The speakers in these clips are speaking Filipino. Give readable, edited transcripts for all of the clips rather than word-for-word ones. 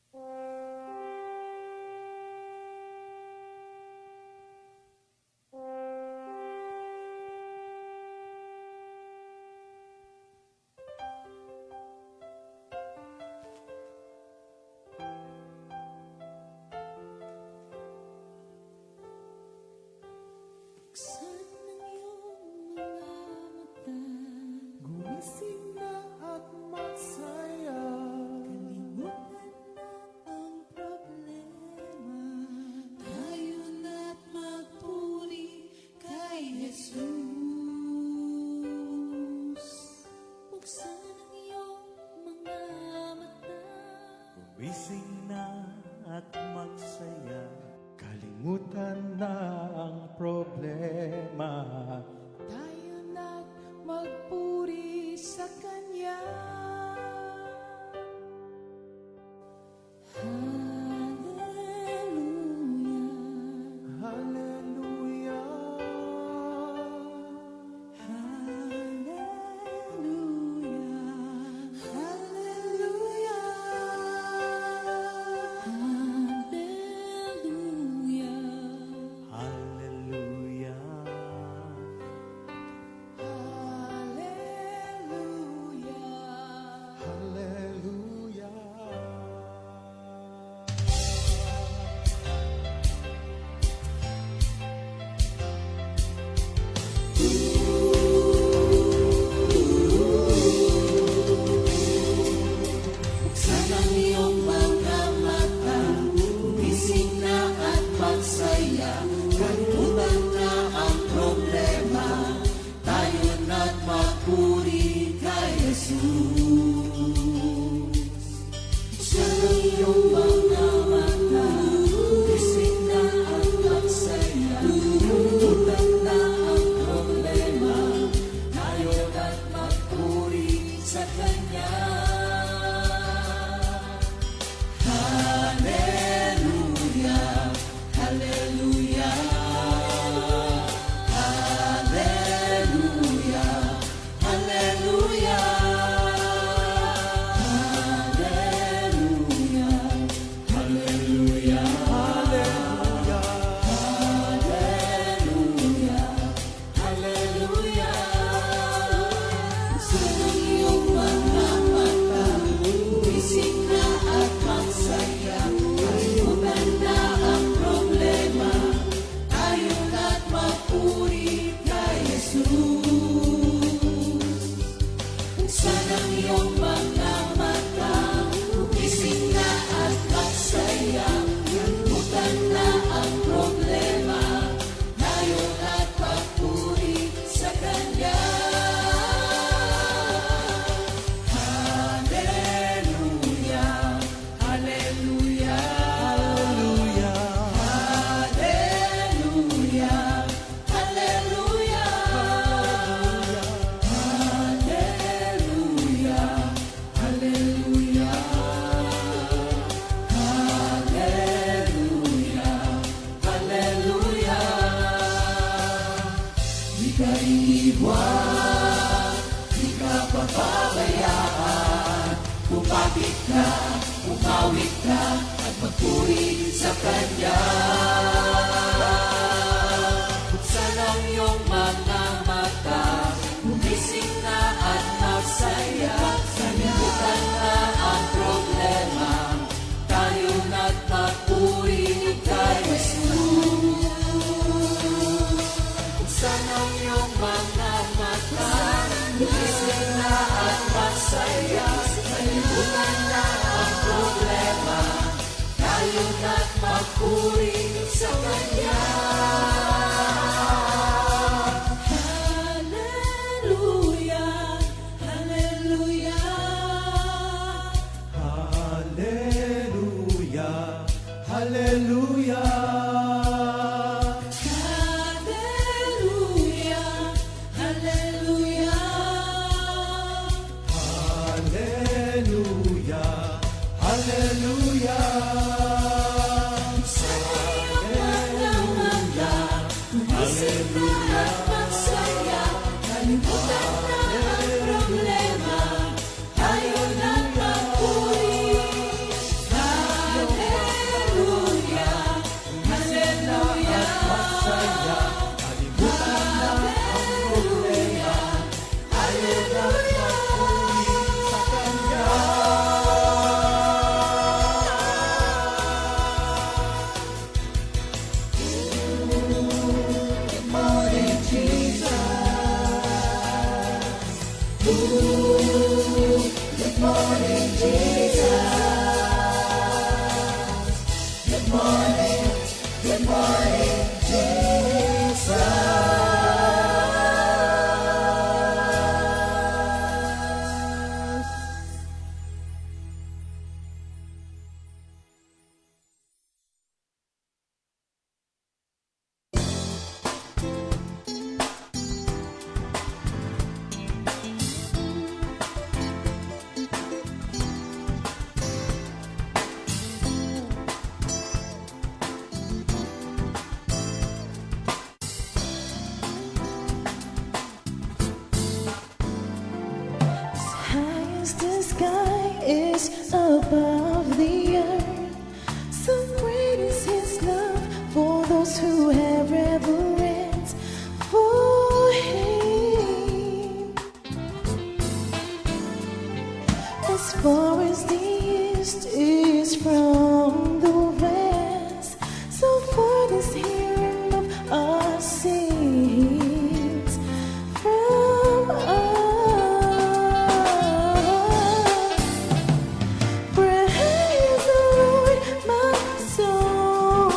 Buksan ng iyong mga mata, gumising na at magsaya. Kalimutan na ang problema, tayo na't magpuri kay Jesus. Buksan ang iyong mga mata, Gumising na at magsaya, kalimutan na ang problema. tayo na't magpuri sa Kanya. Hallelujah, Hallelujah, hallelujah, hallelujah, hallelujah, hallelujah, hallelujah. Buksan ang iyong mga mata, gumising na at magsaya. Kalimutan na ang problema, tayo na't magpuri kay Jesus. Buksan ang iyong mga mata, gumising na at magsaya. Kalimutan na ang problema, tayo na't magpuri sa Kanya. Hallelujah, hallelujah, hallelujah, hallelujah, hallelujah, hallelujah, hallelujah, hallelujah. Sa iyong mga mata, gumising na at magsaya. Kalimutan na ang problema, tayo na't magpuri kay Jesus. Buksan ang iyong mga mata, gumising na at magsaya. Kalimutan na ang problema, tayo na't magpuri sa Kanya. Hallelujah, hallelujah, hallelujah, hallelujah, hallelujah, hallelujah, hallelujah, hallelujah. Di ka iiwan, di ka papabayaan. Kumapit ka, kumawit ka, at magpuri sa Kanya. Buksan ang iyong mga mata, gumising na at magsaya. Kalimutan na ang problema, tayo na't magpuri kay Jesus. Buksan ang iyong mga mata, gumising na at magsaya. Kalimutan na ang problema, tayo na't magpuri sa Kanya. Hallelujah, hallelujah, hallelujah, hallelujah, hallelujah, hallelujah. hallelujah, hallelujah. Sa High as the sky is above the earth, so great is His love for those who have reverence for Him. As far as the east is from the west, so far this hearing of our sins from us. Praise the Lord, my soul.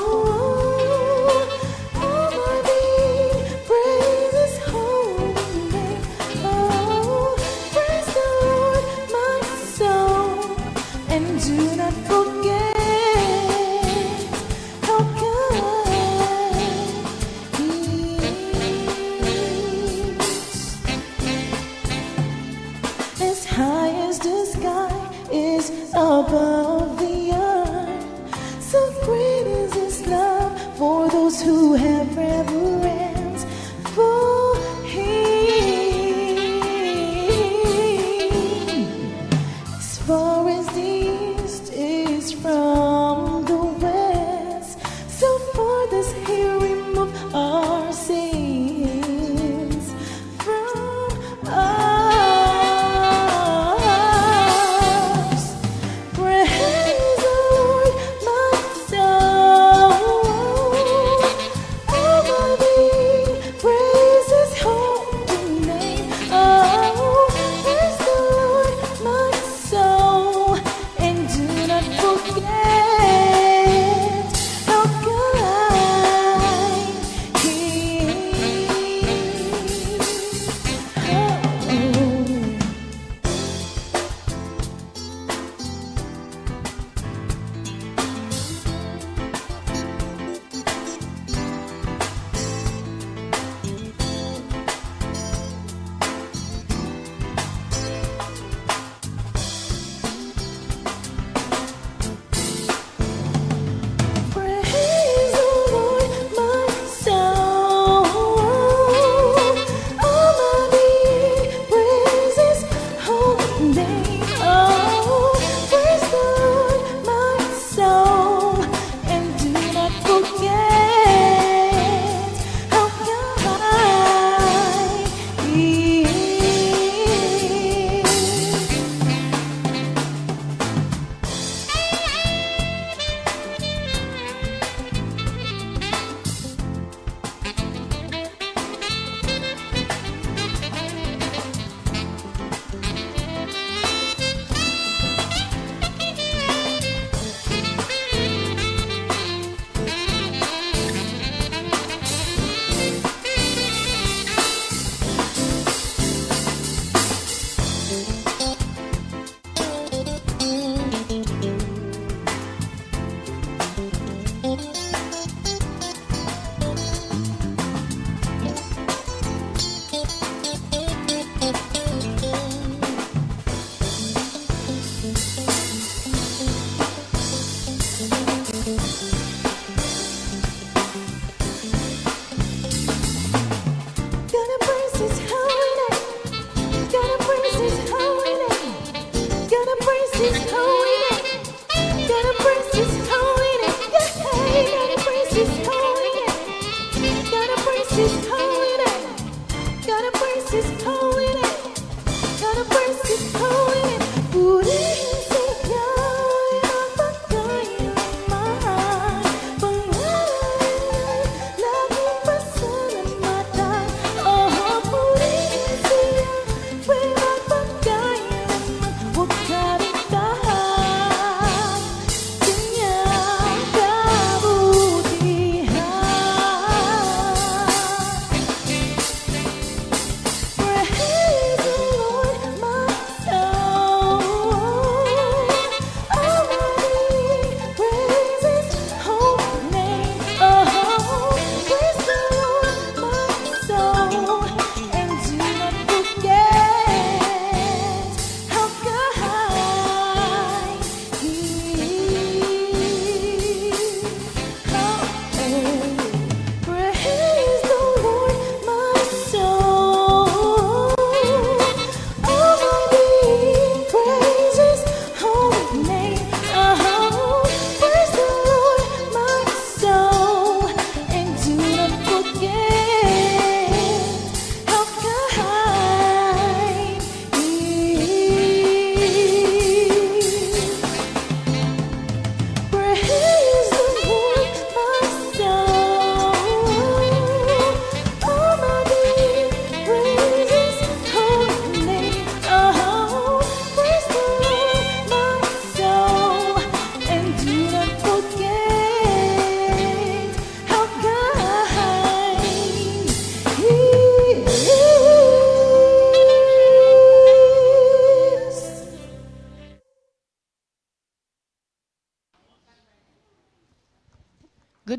All my being, praise His holy name. Oh, praise the Lord, my soul, and do not forget how good He is. As high as the sky is above the earth, so great is His love for those who have reverence for Him. As far as the east is from the west, so far does He remove our sins from us. Praise the Lord, my soul. All my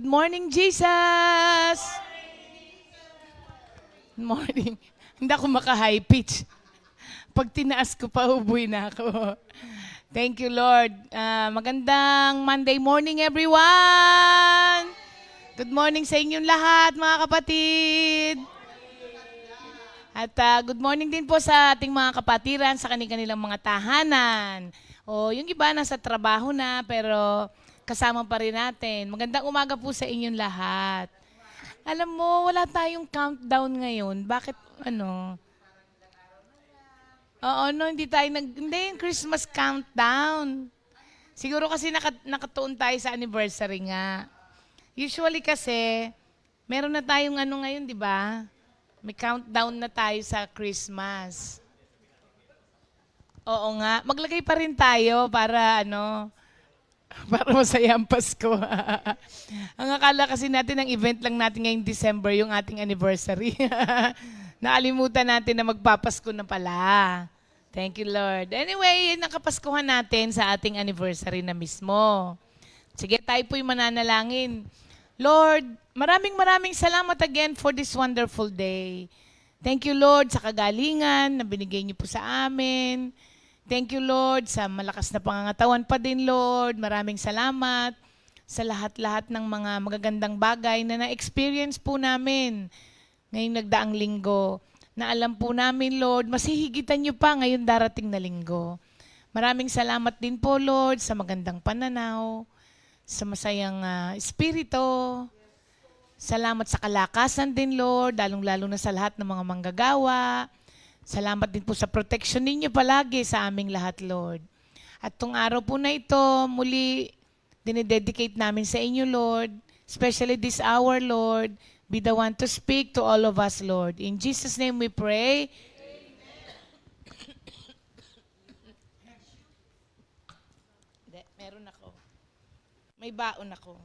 Good morning, Jesus! Good morning. Hindi ako maka-high pitch. Pag tinaas ko pa, ubuy na ako. Thank you, Lord. Magandang Monday morning, everyone! Good morning sa inyong lahat, mga kapatid! At good morning din po sa ating mga kapatiran sa kanilang mga tahanan. O yung iba nasa trabaho na pero kasama pa rin natin. Magandang umaga po sa inyong lahat. Alam mo, wala tayong countdown ngayon. Bakit ano? Oo, no, hindi yung Christmas countdown. Siguro kasi nakatuon tayo sa anniversary nga. Usually kasi, meron na tayong ano ngayon, di ba? May countdown na tayo sa Christmas. Oo nga. Maglagay pa rin tayo para para masaya ang Pasko. Ang akala kasi natin, ang event lang natin ngayong December, yung ating anniversary. Nakalimutan natin na magpapasko na pala. Thank you, Lord. Anyway, nakapaskuhan natin sa ating anniversary na mismo. Sige, tayo po'y mananalangin. Lord, maraming salamat again for this wonderful day. Thank you, Lord, sa kagalingan na binigay niyo po sa amin. Thank you, Lord, sa malakas na pangangatawan pa din, Lord. Maraming salamat sa lahat-lahat ng mga magagandang bagay na na-experience po namin ngayong nagdaang linggo. Na alam po namin, Lord, masihigitan niyo pa ngayon darating na linggo. Maraming salamat din po, Lord, sa magandang pananaw, sa masayang espiritu. Salamat sa kalakasan din, Lord, lalong-lalo na sa lahat ng mga manggagawa. Salamat din po sa protection ninyo palagi sa aming lahat, Lord. At tong araw po na ito, muli dinededicate namin sa inyo, Lord. Especially this hour, Lord. Be the one to speak to all of us, Lord. In Jesus' name we pray. Meron ako. May baon ako.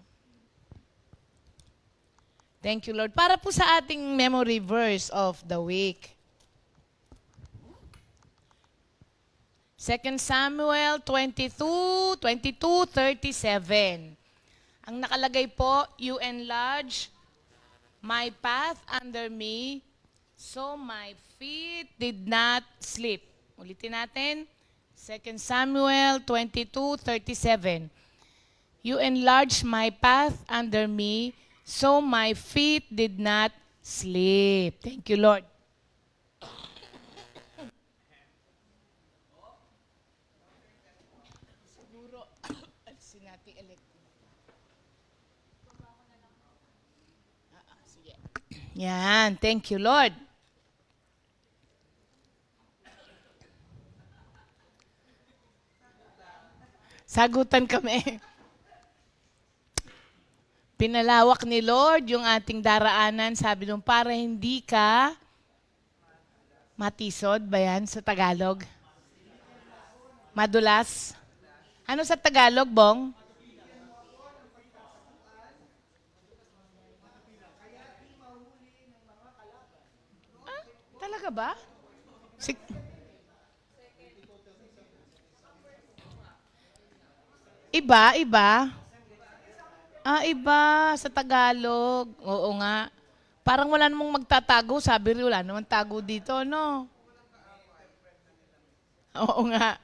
Thank you, Lord. Para po sa ating memory verse of the week. 2 Samuel 22:37. Ang nakalagay po, you enlarge my path under me, so my feet did not slip. Ulitin natin. 2 Samuel 22:37. You enlarged my path under me, so my feet did not slip. Thank you, Lord. Siguro, alisin natin electric. Sige. Yan. Thank you, Lord. Sagutan kami. Pinalawak ni Lord yung ating daraanan, sabi nung para hindi ka matisod ba yan sa Tagalog? Madulas? Ano sa Tagalog, Bong? Ah, talaga ba? Iba? Iba sa Tagalog. Oo nga. Parang wala namang magtatago. Sabi rin, wala namang tago dito, no? Oo nga.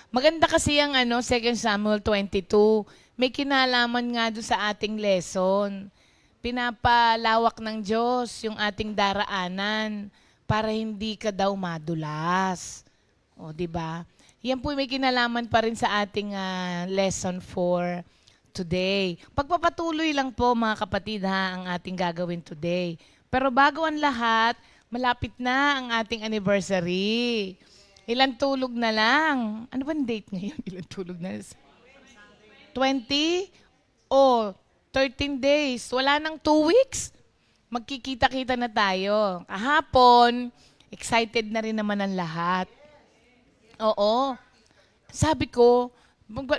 Maganda kasi ang 2 Samuel 22. May kinalaman nga doon sa ating lesson. Pinapalawak ng Diyos yung ating daraanan para hindi ka daw madulas. O, di ba? Yan po may kinalaman pa rin sa ating lesson for today. Pagpapatuloy lang po mga kapatid ang ating gagawin today. Pero bago ang lahat, malapit na ang ating anniversary. Ilang tulog na lang. Ano ba ang date ngayon? Ilang tulog na? 20? 13 days. Wala nang 2 weeks. Magkikita-kita na tayo. Kahapon, excited na rin naman ang lahat. Oo. Sabi ko,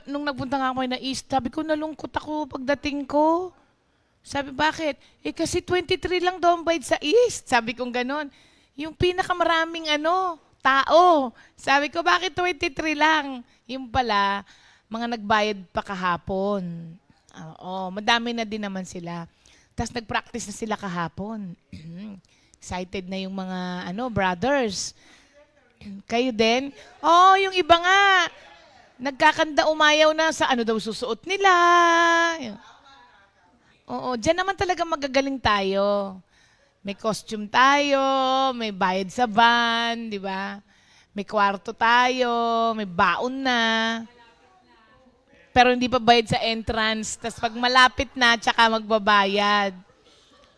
nung nagpunta nga ako na East, sabi ko, nalungkot ako pagdating ko. Sabi, bakit? Kasi 23 lang daw ang bayad sa East. Sabi kong ganon. Yung pinakamaraming tao. Sabi ko, bakit 23 lang? Yung pala, mga nagbayad pa kahapon. Oo, madami na din naman sila. Tapos nag-practice na sila kahapon. Excited na yung mga brothers. Kayo din? Oh, yung iba nga. Nagkakanda umayaw na sa daw susuot nila. Oo, diyan naman talaga magagaling tayo. May costume tayo, may bayad sa van, di ba? May kwarto tayo, may baon na. Pero hindi pa bayad sa entrance. Tapos pag malapit na, tsaka magbabayad.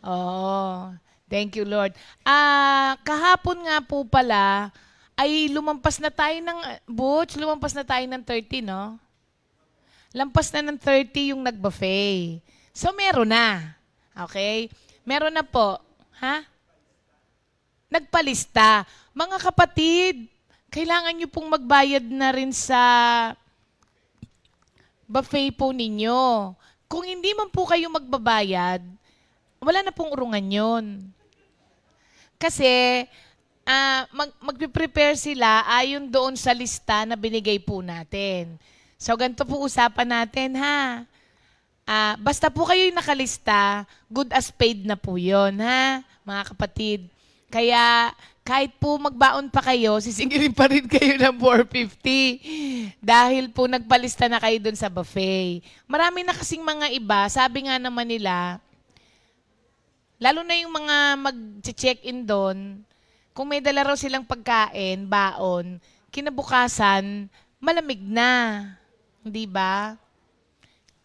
Oo. Thank you, Lord. Kahapon nga po pala, ay lumampas na tayo ng, Butch, lumampas na tayo ng 30, no? Lampas na ng 30 yung nag-buffet. So, meron na. Okay? Meron na po. Ha? Nagpalista. Mga kapatid, kailangan nyo pong magbayad na rin sa buffet po ninyo. Kung hindi man po kayo magbabayad, wala na pong urungan yun. Kasi, magpe-prepare sila ayon doon sa lista na binigay po natin. So, ganito po usapan natin, ha? Basta po kayo yung nakalista, good as paid na po yun, ha? Mga kapatid. Kaya, kahit po magbaon pa kayo, sisingilin pa rin kayo ng 450 dahil po nagpalista na kayo dun sa buffet. Marami na kasing mga iba, sabi nga naman nila, lalo na yung mga mag-check-in doon, kung may dala raw silang pagkain, baon, kinabukasan, malamig na. Hindi ba?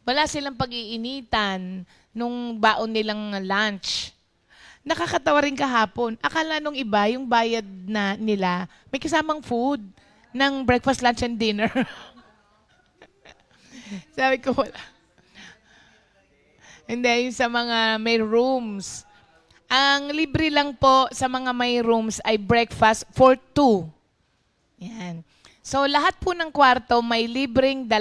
Wala silang pag-iinitan nung baon nilang lunch. Nakakatawa rin kahapon. Akala nung iba, yung bayad na nila, may kasamang food ng breakfast, lunch, and dinner. Sabi ko, wala. Hindi, yung sa mga may rooms. Ang libre lang po sa mga may rooms ay breakfast for 2. Yan. So, lahat po ng kwarto may libreng 2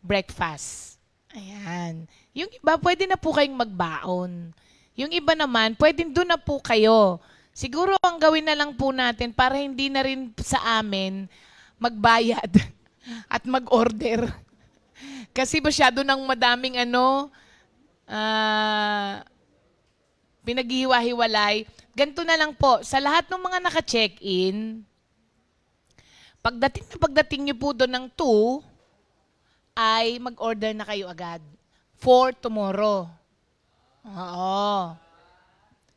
breakfast. Ayan. Yung iba, pwede na po kayong magbaon. Yung iba naman, pwedeng doon na po kayo. Siguro ang gawin na lang po natin para hindi na rin sa amin magbayad at mag-order. Kasi masyado ng madaming pinaghiwa-hiwalay. Ganito na lang po, sa lahat ng mga naka-check-in, pagdating nyo po doon ng 2, ay mag-order na kayo agad for tomorrow. Oo.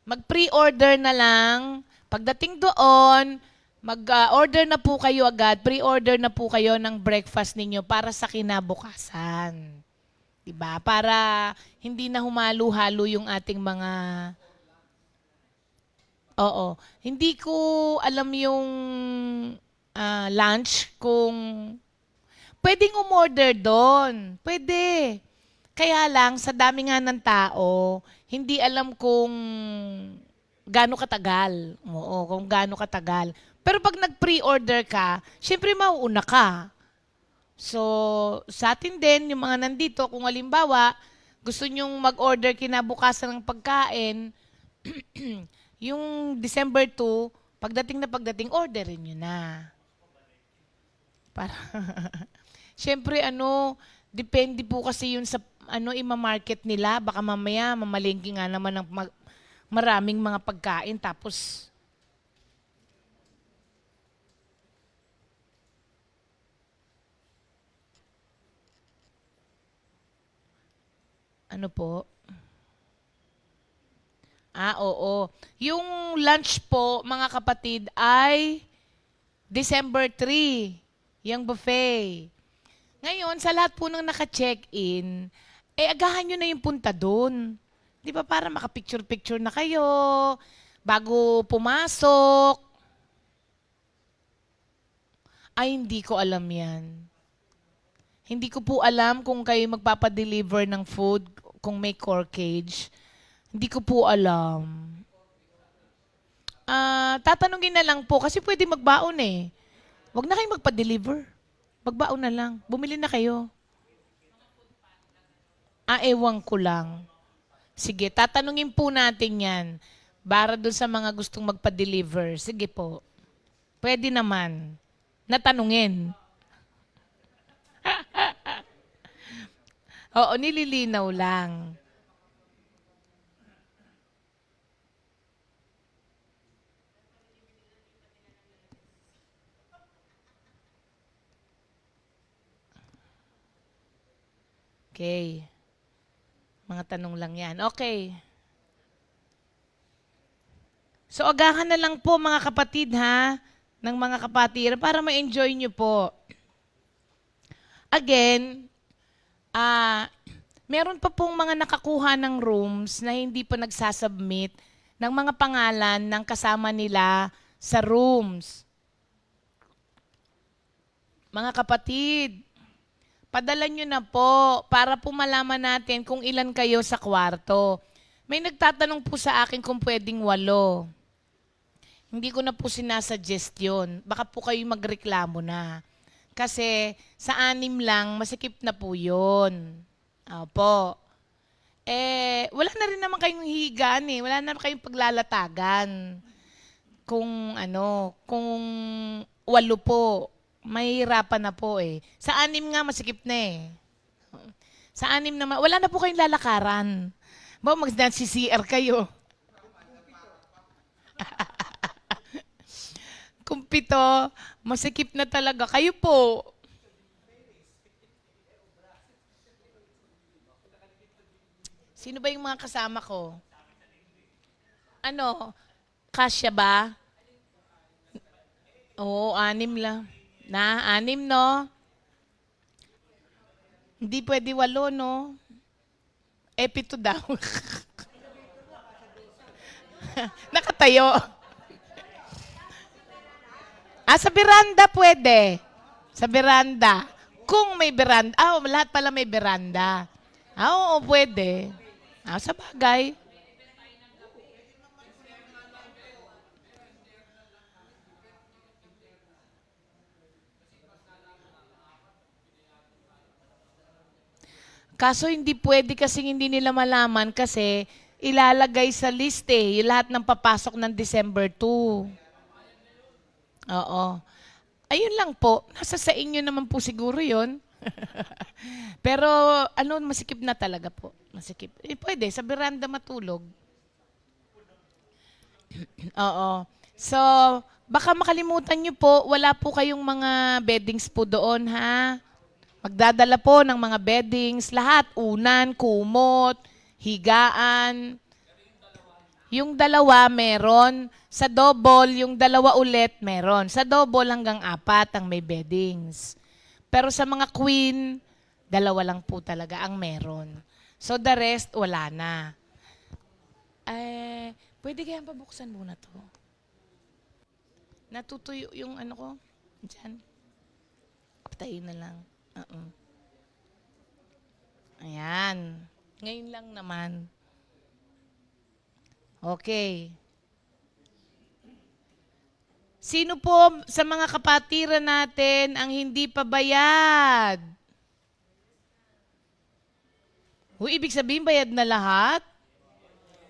Mag-pre-order na lang. Pagdating doon, mag-order na po kayo agad, pre-order na po kayo ng breakfast ninyo para sa kinabukasan. Diba? Para hindi na humalo-halo yung ating mga... Oo. Hindi ko alam yung lunch kung... Pwedeng umorder doon. Pwede. Kaya lang, sa dami nga ng tao, hindi alam kung gaano katagal. Oo, kung gaano katagal. Pero pag nag-pre-order ka, syempre mauuna ka. So, sa atin din, yung mga nandito, kung halimbawa, gusto nyong mag-order kinabukasan ng pagkain, yung December 2, pagdating, orderin nyo na. Para, syempre, depende po kasi yun sa ima-market nila. Baka mamaya, mamalengke nga naman ng maraming mga pagkain. Tapos, ano po? Oo. Yung lunch po, mga kapatid, ay December 3. Yung buffet. Ngayon, sa lahat po ng naka-check-in, agahan nyo na yung punta doon. Di ba? Para makapicture-picture na kayo bago pumasok. Ay, hindi ko alam yan. Hindi ko po alam kung kayo magpapadeliver ng food, kung may corkage. Hindi ko po alam. Tatanungin na lang po, kasi pwede magbaon eh. Huwag na kayong magpa-deliver. Magbaon na lang. Bumili na kayo. Ewan ko lang. Sige, tatanungin po natin yan. Para doon sa mga gustong magpa-deliver. Sige po. Pwede naman. Natanungin. Oo, nililinaw lang. Okay. Mga tanong lang yan. Okay. So, agahan na lang po mga kapatid ha, ng mga kapatid para ma-enjoy nyo po. Again, meron pa pong mga nakakuha ng rooms na hindi pa nagsasubmit ng mga pangalan ng kasama nila sa rooms. Mga kapatid, padala nyo na po para po malaman natin kung ilan kayo sa kwarto. May nagtatanong po sa akin kung pwedeng 8. Hindi ko na po sinasuggest yun. Baka po kayo magreklamo na. Kasi sa 6 lang, masikip na po yun. Opo. Wala na rin naman kayong higaan eh. Wala na naman kayong paglalatagan. Kung 8 po, mahihirapan na po eh. Sa 6 nga, masikip na eh. Sa 6 naman, wala na po kayong lalakaran. Ba, mag-CCR kayo. Kung 7, masikip na talaga. Kayo po. Sino ba yung mga kasama ko? Kasya ba? Oo, 6 lang. 6, no? Hindi pwede 8, no? 7 daw. Nakatayo. Sa beranda pwede. Sa beranda. Kung may beranda. Lahat pala may beranda. Oo, pwede. Sa bagay. Kaso hindi pwede kasing hindi nila malaman kasi ilalagay sa list yung lahat ng papasok ng December 2. Oo. Ayun lang po. Nasa sa inyo naman po siguro yon. Pero masikip na talaga po. Masikip. Pwede, sa beranda matulog. Oo. So, baka makalimutan nyo po, wala po kayong mga beddings po doon, ha? Magdadala po ng mga beddings, lahat, unan, kumot, higaan. Yung 2 meron. Sa double, yung 2 ulit meron. Sa double hanggang 4 ang may beddings. Pero sa mga queen, 2 lang po talaga ang meron. So the rest, wala na. Pwede kayang pabuksan muna to. Natutuyo yung ko. Diyan. Patayin na lang. Ayan. Ngayon lang naman. Okay. Sino po sa mga kapatiran natin ang hindi pa bayad? Ibig sabihin bayad na lahat?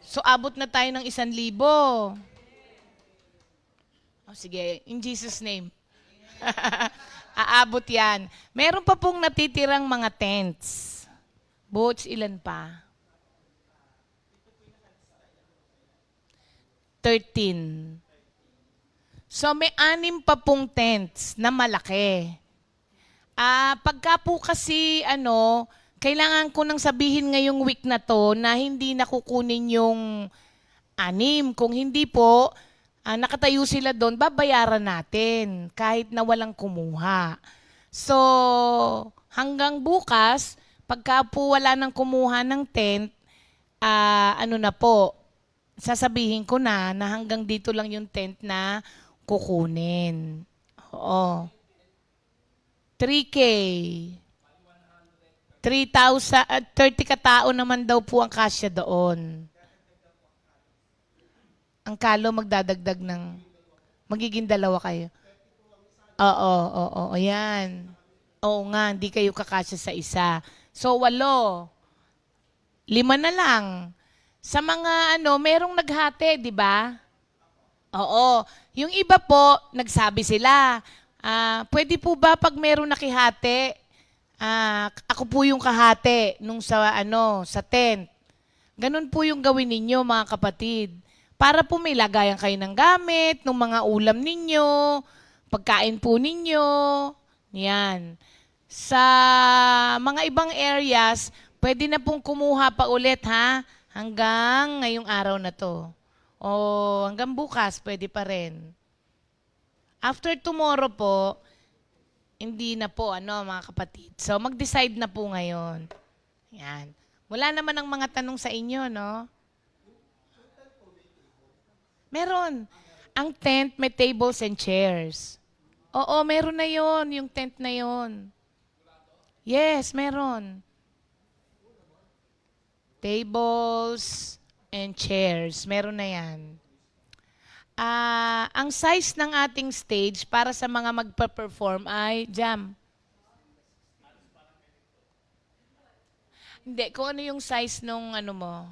So abot na tayo ng 1,000. Sige, in Jesus' name. Aabot yan. Meron pa pong natitirang mga tents. Boats, ilan pa? 13. So may 6 pa pong tents na malaki. Pagka po kasi kailangan ko nang sabihin ngayong week na to na hindi nakukunin yung 6. Kung hindi po, nakatayo sila doon, babayaran natin kahit na walang kumuha. So, hanggang bukas, pagka po wala nang kumuha ng tent, na po, sasabihin ko na hanggang dito lang yung tent na kukunin. Oo. 3K. 30 katao naman daw po ang kasya doon. Ang kalo magdadagdag ng magiging 2 kayo. Oo, yan. Oo nga, hindi kayo kakasya sa isa. So, 8. 5 na lang. Sa mga merong naghati, di ba? Oo. Yung iba po, nagsabi sila, pwede po ba pag merong nakihati, Ako po yung kahati nung sa tent. Ganun po yung gawin ninyo, mga kapatid. Para po may lagayan kayo ng gamit, ng mga ulam ninyo, pagkain po ninyo. Yan. Sa mga ibang areas, pwede na pong kumuha pa ulit, ha? Hanggang ngayong araw na to. O hanggang bukas, pwede pa rin. After tomorrow po, hindi na po, mga kapatid. So, mag-decide na po ngayon. Yan. Wala naman ang mga tanong sa inyo, no? Meron. Ang tent, may tables and chairs. Oo, meron na yon, yung tent na yon. Yes, meron. Tables and chairs. Meron na yan. Ang size ng ating stage para sa mga magpa-perform ay jam. Hindi, kung ano yung size nung mo.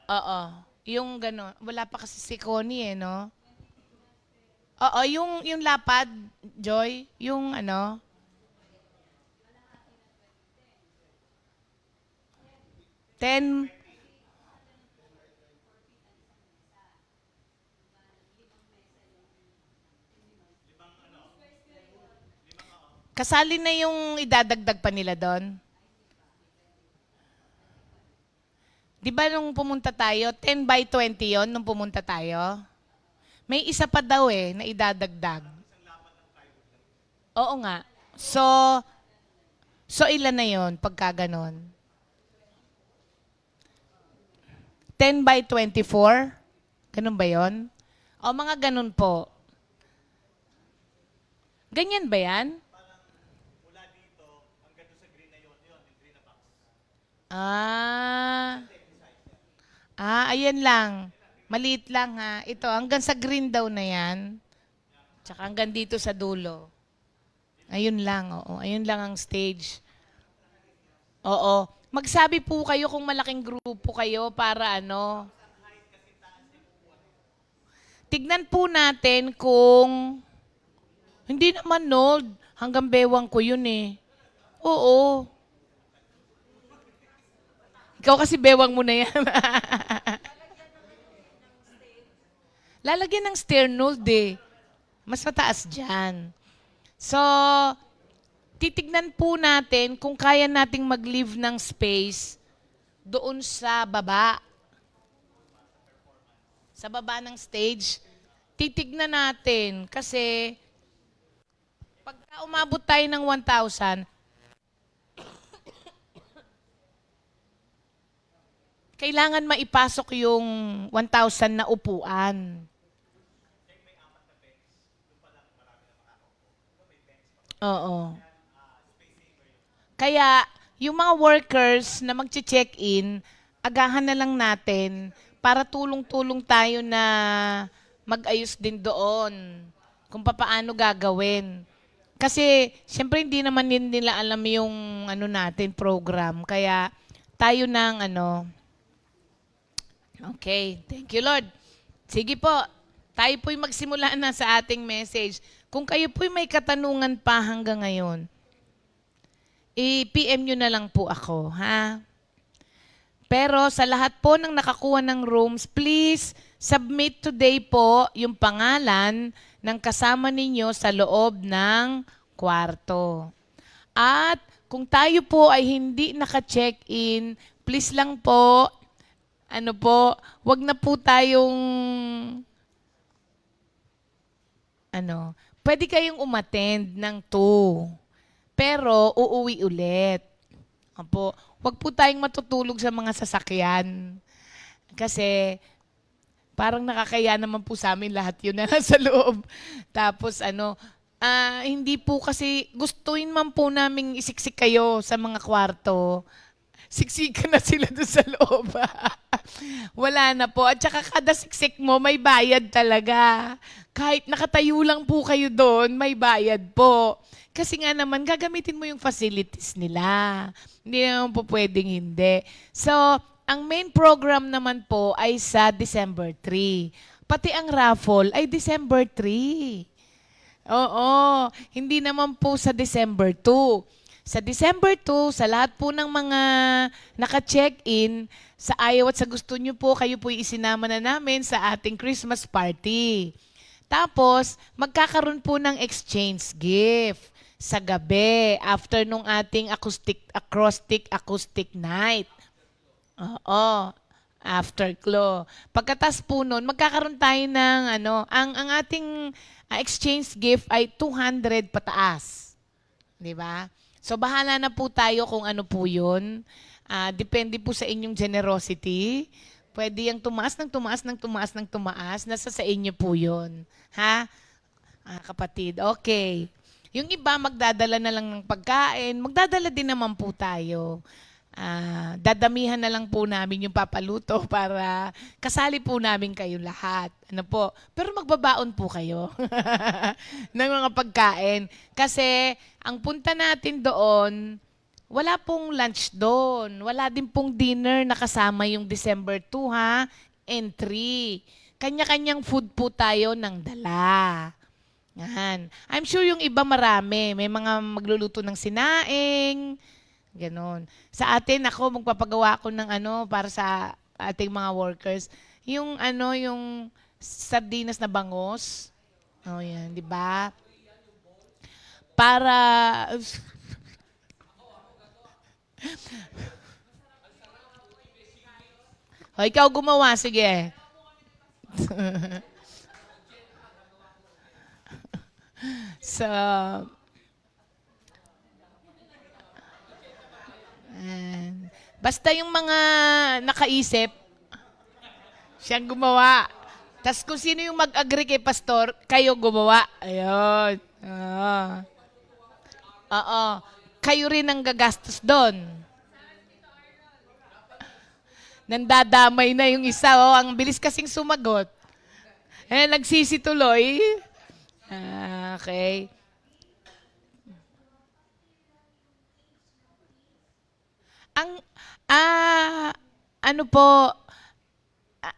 Oo. Yung gano'n. Wala pa kasi si Connie no? Oo, yung lapad, Joy, yung 10. Kasali na yung idadagdag pa nila doon? Di ba nung pumunta tayo, 10 by 20 yon nung pumunta tayo? May isa pa daw na idadagdag. Oo nga. So ilan na yon pagka ganon? 10 by 24? Ganun ba yon? O mga ganun po. Ganyan ba yan? Ayan lang. Maliit lang ha. Ito, hanggang sa green daw na yan. Tsaka hanggang dito sa dulo. Ayun lang, oo. Ayun lang ang stage. Oo. Magsabi po kayo kung malaking grupo kayo para Tignan po natin kung hindi naman hanggang bewang ko yun Oo. Ikaw kasi bewang mo na yan. Lalagyan ng stair node Mas mataas dyan. So, titignan po natin kung kaya nating mag-leave ng space doon sa baba. Sa baba ng stage. Titignan natin kasi pagka umabot tayo ng 1,000, kailangan maipasok yung 1,000 na upuan. Oo. Kaya, yung mga workers na mag-check-in, agahan na lang natin para tulong-tulong tayo na mag-ayos din doon kung paano gagawin. Kasi, syempre hindi naman nila alam yung natin, program. Kaya, tayo ng Okay, thank you Lord. Sige po, tayo po'y magsimula na sa ating message. Kung kayo po'y may katanungan pa hanggang ngayon, i-PM nyo na lang po ako, ha? Pero sa lahat po ng nakakuha ng rooms, please submit today po yung pangalan ng kasama ninyo sa loob ng kwarto. At kung tayo po ay hindi naka-check-in, please lang po, wag na po tayong, pwede kayong umattend ng 2, pero uuwi ulit. Wag po tayong matutulog sa mga sasakyan. Kasi, parang nakakaya naman po sa amin lahat yun na nasa loob. Tapos, hindi po kasi, gustuin man po naming isiksik kayo sa mga kwarto. Siksikan na sila doon sa loob. Wala na po. At saka kada siksik mo, may bayad talaga. Kahit nakatayo lang po kayo doon, may bayad po. Kasi nga naman, gagamitin mo yung facilities nila. Hindi naman po pwedeng hindi. So, ang main program naman po ay sa December 3. Pati ang raffle ay December 3. Oo, hindi naman po sa December 2. Sa December 2, sa lahat po ng mga naka-check-in, sa ayaw at sa gusto nyo po, kayo po isinama na namin sa ating Christmas party. Tapos, magkakaroon po ng exchange gift sa gabi after nung ating acoustic night. Oo, afterglow. Pagkatas po nun, magkakaroon tayo ng ang ating exchange gift ay 200 pataas. 'Di ba? So bahala na po tayo kung ano po 'yun. Depende po sa inyong generosity. Pwede yung tumaas ng tumaas ng tumaas ng tumaas. Nasa sa inyo po 'yun. Ha? Kapatid, okay. Yung iba magdadala na lang ng pagkain, magdadala din naman po tayo. Dadamihan na lang po namin yung papaluto para kasali po namin kayo lahat. Ano po? Pero magbabaon po kayo ng mga pagkain. Kasi ang punta natin doon, wala pong lunch doon. Wala din pong dinner na kasama yung December 2 ha, and 3. Kanya-kanyang food po tayo ng dala. Yan. I'm sure yung iba marami. May mga magluluto ng sinaing, ganon. Sa atin, ako, magpapagawa ako ng para sa ating mga workers. Yung yung sardinas na bangos. Oh, yan, di ba? Para... O, ikaw gumawa, sige. So, basta yung mga nakaisip, siyang gumawa. Tapos kung sino yung mag-agree kay pastor, kayo gumawa. Ayun. Oo. Kayo rin ang gagastos doon. Nandadamay na yung isa. Oh, ang bilis kasing sumagot. Nagsisituloy. Okay. Ang ano po,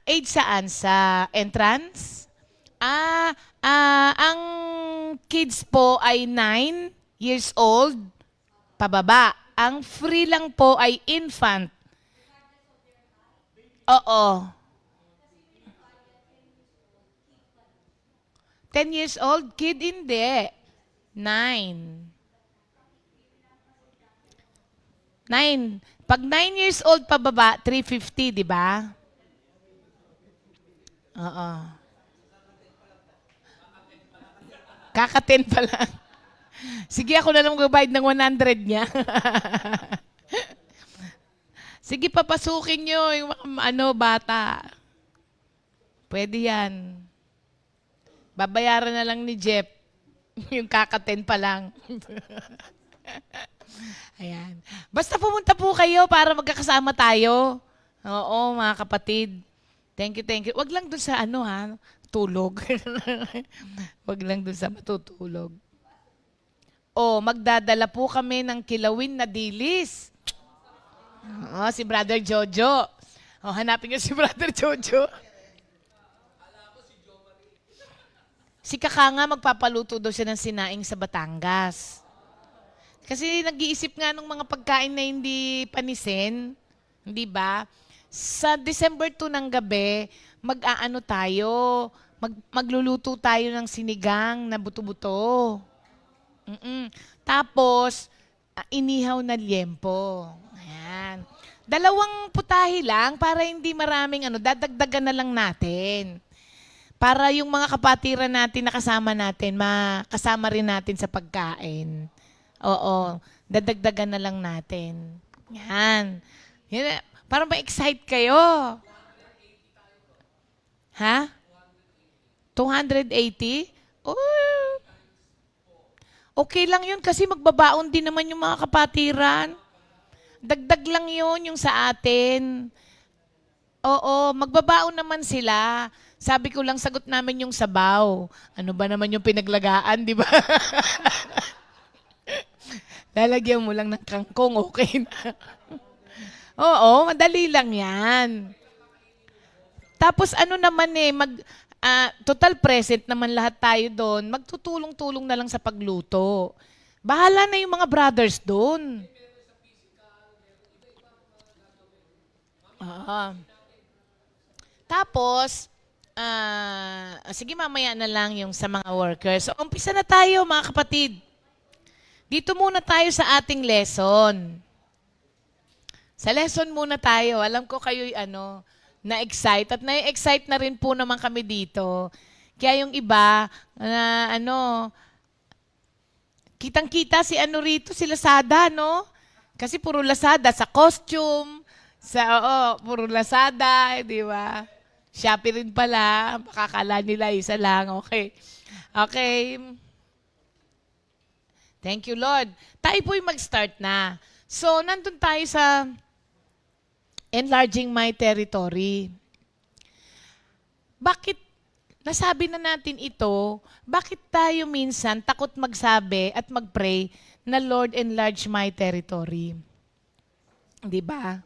age saan? Sa entrance? Ang kids po ay 9 years old pababa. Ang free lang po ay infant. Oo. 10 years old? Kid, hindi. 9. 9. Pag 9 years old pababa, 350, di ba? Oo. Kaka-10 pa lang. Sige, ako na lang magbabayad ng 100 niya. Sige, papasukin nyo yung mga bata. Pwede yan. Babayaran na lang ni Jeff. Yung kaka-10 pa lang. Ayan. Basta pumunta po kayo para magkakasama tayo. Oo, mga kapatid. Thank you, thank you. Wag lang dun sa tulog. Wag lang dun sa matutulog. Magdadala po kami ng kilawin na dilis. Si Brother Jojo. Hanapin niyo si Brother Jojo. Si Kaka nga magpapaluto daw siya ng sinaing sa Batangas. Kasi nag-iisip nga ng mga pagkain na hindi panisin, hindi ba? Sa December 2 ng gabi, magluluto tayo ng sinigang na buto-buto. Tapos, inihaw na liempo. Ayan. 2 putahe lang para hindi maraming dadagdagan na lang natin. Para yung mga kapatiran natin na kasama natin, makasama rin natin sa pagkain. Oo, dadagdagan na lang natin. Yan. Parang ma-excite kayo. Ha? 280? Okay lang yun kasi magbabaon din naman yung mga kapatiran. Dagdag lang yun yung sa atin. Oo, magbabaon naman sila. Sabi ko lang, sagot namin yung sabaw. Ano ba naman yung pinaglagaan, di ba? Lalagyan mo lang ng kangkong, okay na. Oo, madali lang yan. Tapos naman total present naman lahat tayo doon, magtutulong-tulong na lang sa pagluto. Bahala na yung mga brothers doon. Tapos, sige mamaya na lang yung sa mga workers. So, umpisa na tayo mga kapatid. Dito muna tayo sa ating lesson. Sa lesson muna tayo. Alam ko kayo'y na-excite. At na-excite na rin po naman kami dito. Kaya yung iba, kitang-kita si rito, si Lazada, no? Kasi puro Lazada sa costume, puro Lazada, di ba? Shopee rin pala, makakala nila isa lang. Okay. Okay. Thank you, Lord. Tayo po'y mag-start na. So, nandun tayo sa enlarging my territory. Bakit nasabi na natin ito? Bakit tayo minsan takot magsabi at mag-pray na Lord, enlarge my territory? Di ba?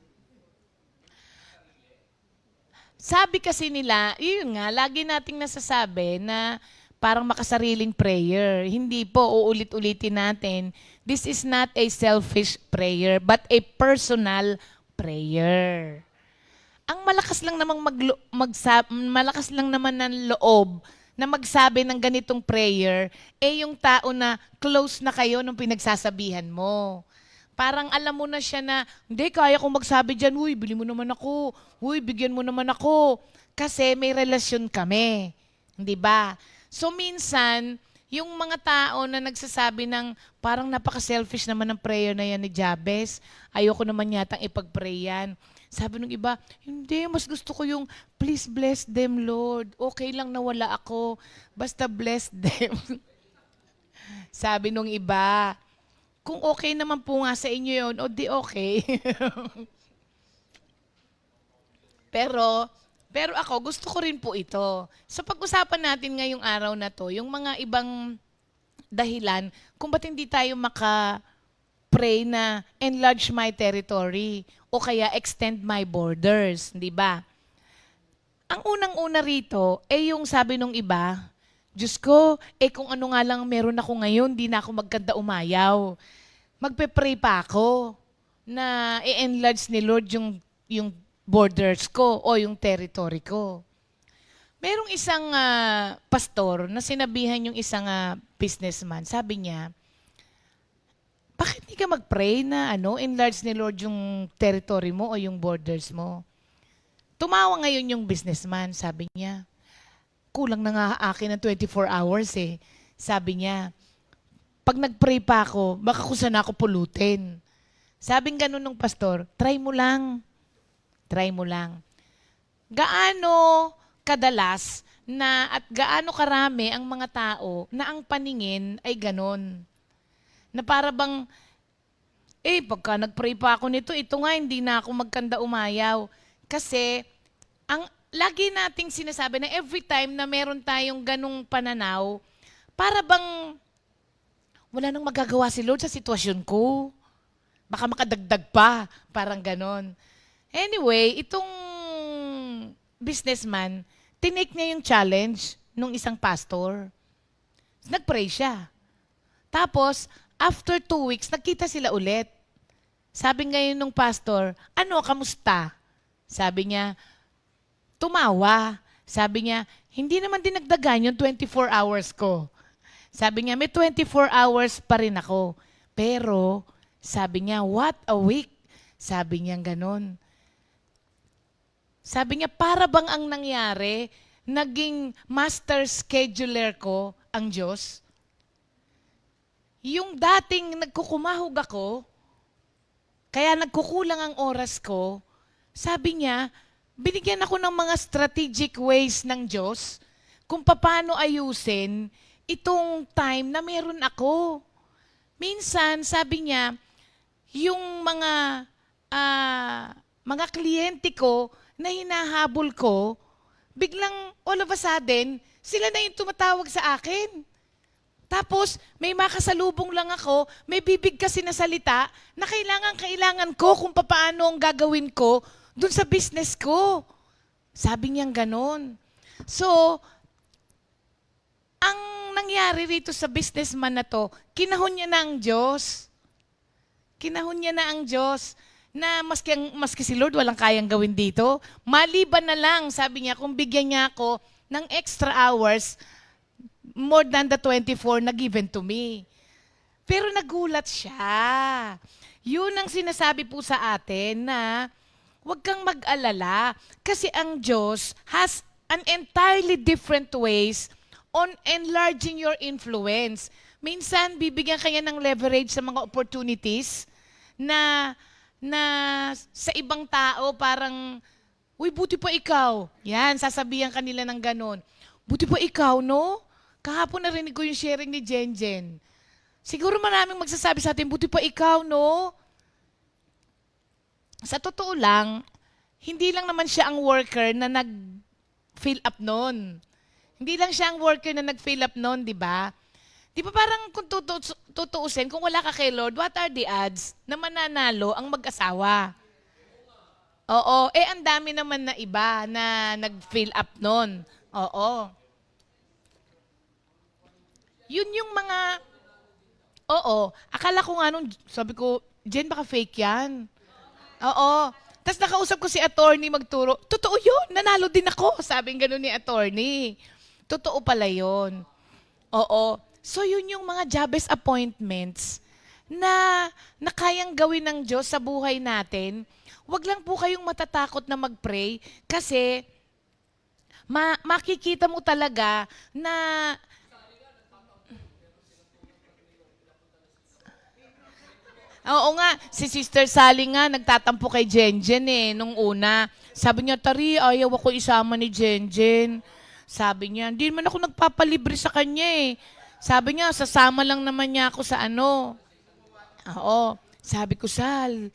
Sabi kasi nila, yun nga, lagi nating nasasabi na parang makasariling prayer. Hindi po, uulit-ulitin natin. This is not a selfish prayer, but a personal prayer. Ang malakas lang namang malakas lang naman ng loob na magsabi ng ganitong prayer, yung tao na close na kayo nung pinagsasabihan mo. Parang alam mo na siya na, hindi, kaya kong magsabi dyan, uy, bili mo naman ako, uy, bigyan mo naman ako. Kasi may relasyon kami. Hindi ba? So minsan, yung mga tao na nagsasabi ng parang napaka-selfish naman ng prayer na yan ni Jabez, ayoko naman yatang ipag-pray yan. Sabi nung iba, hindi, mas gusto ko yung, please bless them, Lord. Okay lang na wala ako, basta bless them. Sabi nung iba, kung okay naman po nga sa inyo yun, o di okay. Pero ako, gusto ko rin po ito. So pag-usapan natin ngayong araw na to, yung mga ibang dahilan kung ba't hindi tayo maka-pray na enlarge my territory o kaya extend my borders, di ba? Ang unang-una rito, yung sabi nung iba, Diyos ko, kung ano nga lang meron ako ngayon, di na ako magkanda umayaw. Magpe-pray pa ako na i-enlarge ni Lord yung borders ko o yung territory ko. Merong isang pastor na sinabihan yung isang businessman. Sabi niya, bakit di ka mag-pray na enlarge ni Lord yung territory mo o yung borders mo? Tumawa ngayon yung businessman, sabi niya. Kulang na nga akin ng 24 hours eh. Sabi niya, pag nag-pray pa ako, baka kung saan ako pulutin. Sabing ganun ng pastor, try mo lang. Try mo lang. Gaano kadalas at gaano karami ang mga tao na ang paningin ay ganun? Na para bang, pagka nag-pray pa ako nito, ito nga, hindi na ako magkanda umayaw. Kasi, lagi nating sinasabi na every time na meron tayong ganung pananaw, para bang wala nang magagawa si Lord sa sitwasyon ko. Baka makadagdag pa, parang ganon. Anyway, itong businessman, tinake niya yung challenge nung isang pastor. Nag-pray siya. Tapos, after 2 weeks, nagkita sila ulit. Sabi ngayon nung pastor, kamusta? Sabi niya, tumawa. Sabi niya, hindi naman dinagdagan yung 24 hours ko. Sabi niya, may 24 hours pa rin ako. Pero, sabi niya, what a week? Sabi niya ganon. Sabi niya, para bang ang nangyari, naging master scheduler ko ang Diyos? Yung dating nagkukumahog ako, kaya nagkukulang ang oras ko, sabi niya, binigyan ako ng mga strategic ways ng Diyos kung paano ayusin itong time na meron ako. Minsan, sabi niya, yung mga kliyente ko na hinahabol ko, biglang all of a sudden, sila na yung tumatawag sa akin. Tapos, may makasalubong lang ako, may bibig kasi na salita na kailangan ko kung paano ang gagawin ko dun sa business ko. Sabi niyang ganon. So, Ang nangyari rito sa businessman na to, kinahon niya na ang Diyos. Kinahon niya na ang Diyos na maski si Lord walang kayang gawin dito. Maliban na lang, sabi niya, kung bigyan niya ako ng extra hours, more than the 24 na given to me. Pero nagulat siya. Yun ang sinasabi po sa atin na huwag kang mag-alala kasi ang Diyos has an entirely different ways on enlarging your influence. Minsan, bibigyan kanya ng leverage sa mga opportunities na sa ibang tao parang, uy, buti pa ikaw. Yan, sasabihan kanila ng ganon. Buti pa ikaw, no? Kahapon narinig ko yung sharing ni Jenjen. Siguro maraming magsasabi sa atin, buti pa ikaw, no? Sa totoo lang, hindi lang naman siya ang worker na nag-fill up nun. Hindi lang siya ang worker na nag-fill up nun, di ba? Di ba parang kung tutuusin, kung wala ka kay Lord, what are the odds na mananalo ang mag-asawa? Oo, ang dami naman na iba na nag-fill up nun. Oo. Yun yung mga, akala ko nga nung, sabi ko, Jen, baka fake yan. Oo. Tapos nakausap ko si attorney magturo, totoo yun, nanalo din ako, sabing gano'n ni attorney. Totoo pala yun. Oo. So yun yung mga jobs appointments na kayang gawin ng Diyos sa buhay natin. Huwag lang po kayong matatakot na mag-pray kasi makikita mo talaga na oo nga, si Sister Sally nga, nagtatampo kay Jenjen nung una. Sabi niya, Tari, ayaw ako isama ni Jenjen. Sabi niya, hindi man ako nagpapalibre sa kanya Sabi niya, sasama lang naman niya ako sa ano. Oo. Sabi ko, Sal,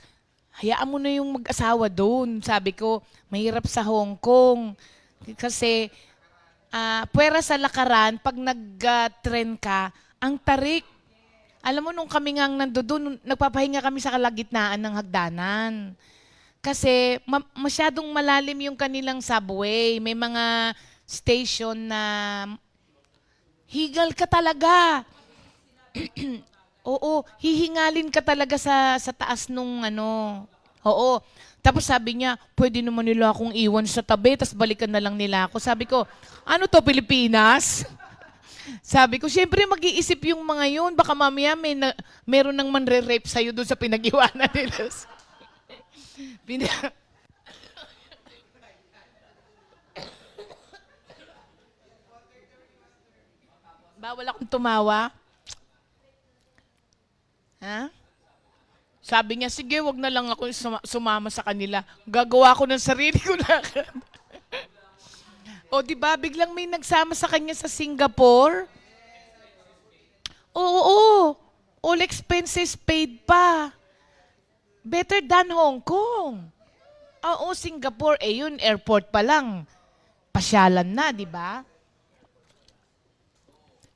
hayaan mo na yung mag-asawa doon. Sabi ko, mahirap sa Hong Kong. Kasi, puwera sa lakaran, pag nag-trend ka, ang tarik. Alam mo, nung kami nga nandoon, nagpapahinga kami sa kalagitnaan ng hagdanan. Kasi masyadong malalim yung kanilang subway. May mga station na higal ka talaga. Oo, hihingalin ka talaga sa taas nung ano. Oo. Tapos sabi niya, pwede naman nila akong iwan sa tabi, tapos balikan na lang nila ako. Sabi ko, ano to, Pilipinas? Sabi ko, syempre mag-iisip yung mga yun. Baka mamaya meron nang manre-rape sa'yo doon sa pinag-iwanan nila. Bawal akong tumawa. Ha? Sabi niya, sige, wag na lang ako sumama sa kanila. Gagawa ko ng sarili ko na. O, di ba, biglang may nagsama sa kanya sa Singapore? Oo. All expenses paid pa. Better than Hong Kong. Oo, Singapore, yun, airport pa lang. Pasyalan na, di ba?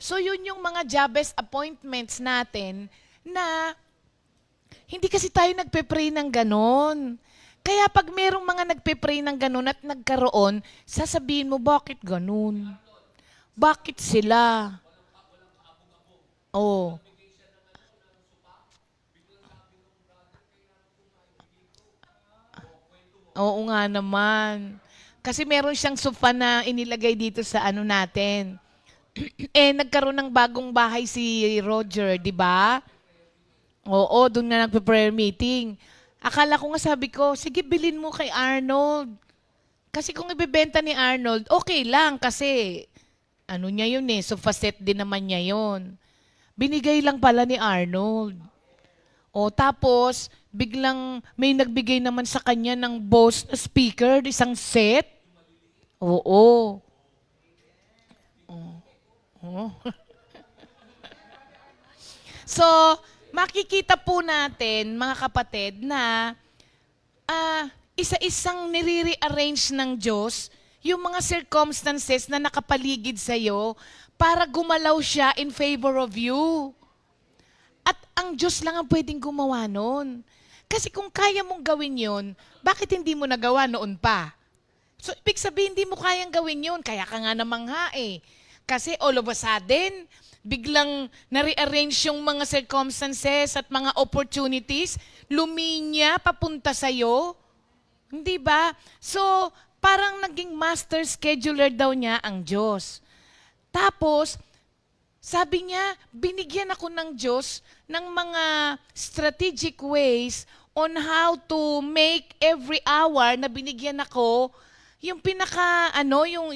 So, yun yung mga jobs appointments natin na hindi kasi tayo nagpe-pray ng ganon. Kaya pag merong mga nagpe-pray ng ganon at nagkaroon, sasabihin mo, bakit ganon? Bakit sila? Oh. Oo nga naman. Kasi meron siyang sofa na inilagay dito sa ano natin. Nagkaroon ng bagong bahay si Roger, di ba? Oo, doon na nagpe-prayer meeting. Akala ko nga, sabi ko, sige, bilhin mo kay Arnold. Kasi kung ibebenta ni Arnold, okay lang kasi ano niya yun sofa set din naman niya yun. Binigay lang pala ni Arnold. O tapos, biglang may nagbigay naman sa kanya ng Bose speaker, isang set. Oo. Oh. So, makikita po natin, mga kapatid, na isa-isang nire-rearrange ng Diyos yung mga circumstances na nakapaligid sa'yo para gumalaw siya in favor of you. At ang Diyos lang ang pwedeng gumawa nun. Kasi kung kaya mong gawin yun, bakit hindi mo nagawa noon pa? So, ibig sabihin, hindi mo kayang gawin yun. Kaya ka nga namangha Kasi all of a sudden, biglang na-rearrange yung mga circumstances at mga opportunities, luminya papunta sa'yo. Hindi ba? So, parang naging master scheduler daw niya ang Diyos. Tapos, sabi niya, binigyan ako ng Diyos ng mga strategic ways on how to make every hour na binigyan ako yung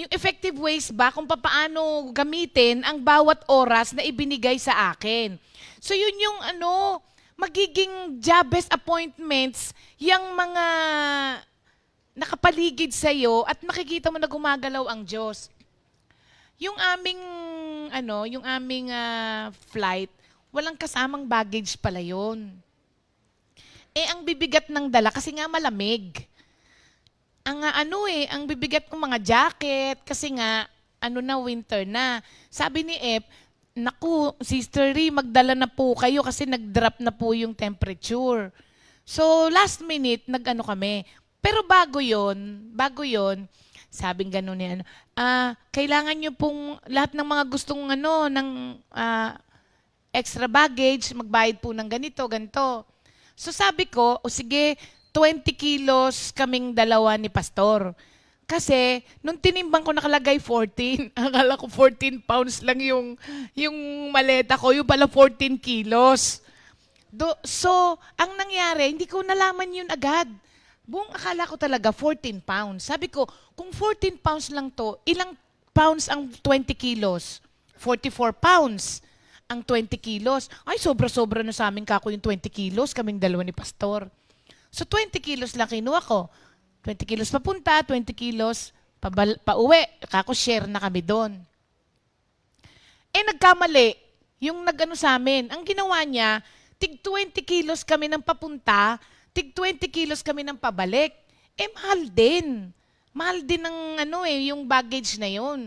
yung effective ways ba kung paano gamitin ang bawat oras na ibinigay sa akin. So yun yung magiging job-best appointments, yung mga nakapaligid sa'yo at makikita mo na gumagalaw ang Diyos. Yung aming flight, walang kasamang baggage pala yun. Ang bibigat ng dala kasi nga malamig. Ang bibigat ng mga jacket kasi nga winter na. Sabi ni Ep, naku, Sister Ri, magdala na po kayo kasi nag-drop na po yung temperature. So last minute kami. Pero bago yon, sabing gano'n ni kailangan nyo pong lahat ng mga gustong extra baggage, magbayad po ng ganito. So sabi ko, sige, 20 kilos kaming dalawa ni Pastor. Kasi, nung tinimbang ko nakalagay 14, akala ko 14 pounds lang yung maleta ko, yung pala 14 kilos. So, ang nangyari, hindi ko nalaman yun agad. Buong akala ko talaga 14 pounds. Sabi ko, kung 14 pounds lang to, ilang pounds ang 20 kilos? 44 pounds ang 20 kilos. Ay, sobra-sobra na sa amin kako yung 20 kilos, kaming dalawa ni Pastor. So, 20 kilos lang kinuha ko. 20 kilos papunta, 20 kilos pauwi. Kako share na kami doon. Nagkamali. Yung sa amin. Ang ginawa niya, tig 20 kilos kami ng papunta, tig 20 kilos kami ng pabalik. Mahal din. Mahal din ng yung baggage na yun.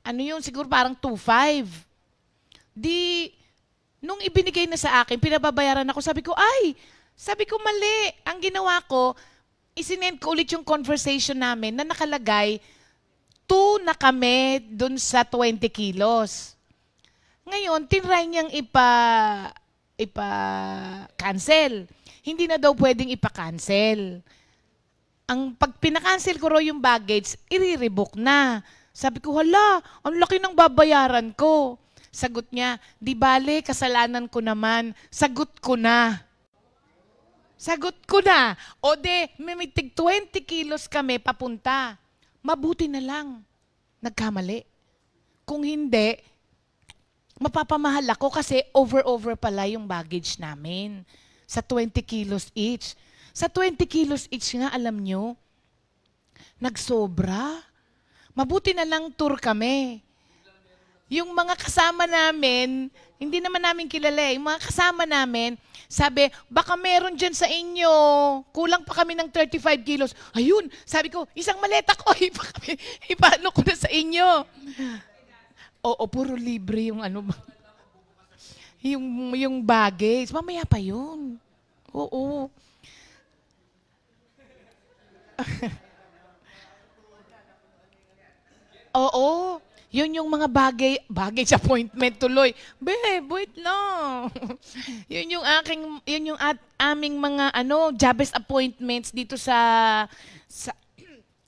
Yun, siguro parang 2.5. Nung ibinigay na sa akin, pinababayaran ako, sabi ko, mali. Ang ginawa ko, isinend ko ulit yung conversation namin na nakalagay, 2 na kami dun sa 20 kilos. Ngayon, tinry niyang ipa-cancel. Hindi na daw pwedeng ipa-cancel. Pag pinakancel ko raw yung baggage, i-rebook na. Sabi ko, hala, ang laki ng babayaran ko. Sagot niya, di bale, kasalanan ko naman. Sagot ko na. O may tig 20 kilos kami papunta. Mabuti na lang. Nagkamali. Kung hindi, mapapamahal ako kasi over pala yung baggage namin. Sa 20 kilos each. Sa 20 kilos each nga, alam nyo, nagsobra. Mabuti na lang tour kami. Yung mga kasama namin, hindi naman namin kilala yung mga kasama namin, sabi, baka meron dyan sa inyo, kulang pa kami ng 35 kilos. Ayun, sabi ko, isang maleta ko, ipano ko na sa inyo. Oo, puro libre yung yung baggage. Mamaya pa yun. Oo. Oo. Yun yung mga baggage appointment tuloy. Wait lang. yun yung aming mga job-best appointments dito sa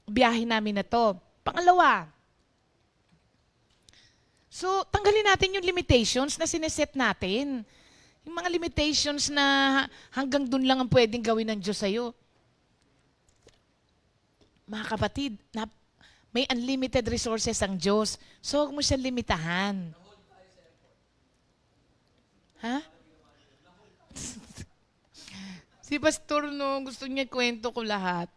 biyahe namin na to. Pangalawa. So, tanggalin natin yung limitations na sineset natin. Yung mga limitations na hanggang dun lang ang pwedeng gawin ng Diyos sa'yo. Mga kapatid, may unlimited resources ang Diyos. So, huwag mo siya limitahan. Ha? Si Pastor, gusto niya kwento ko lahat.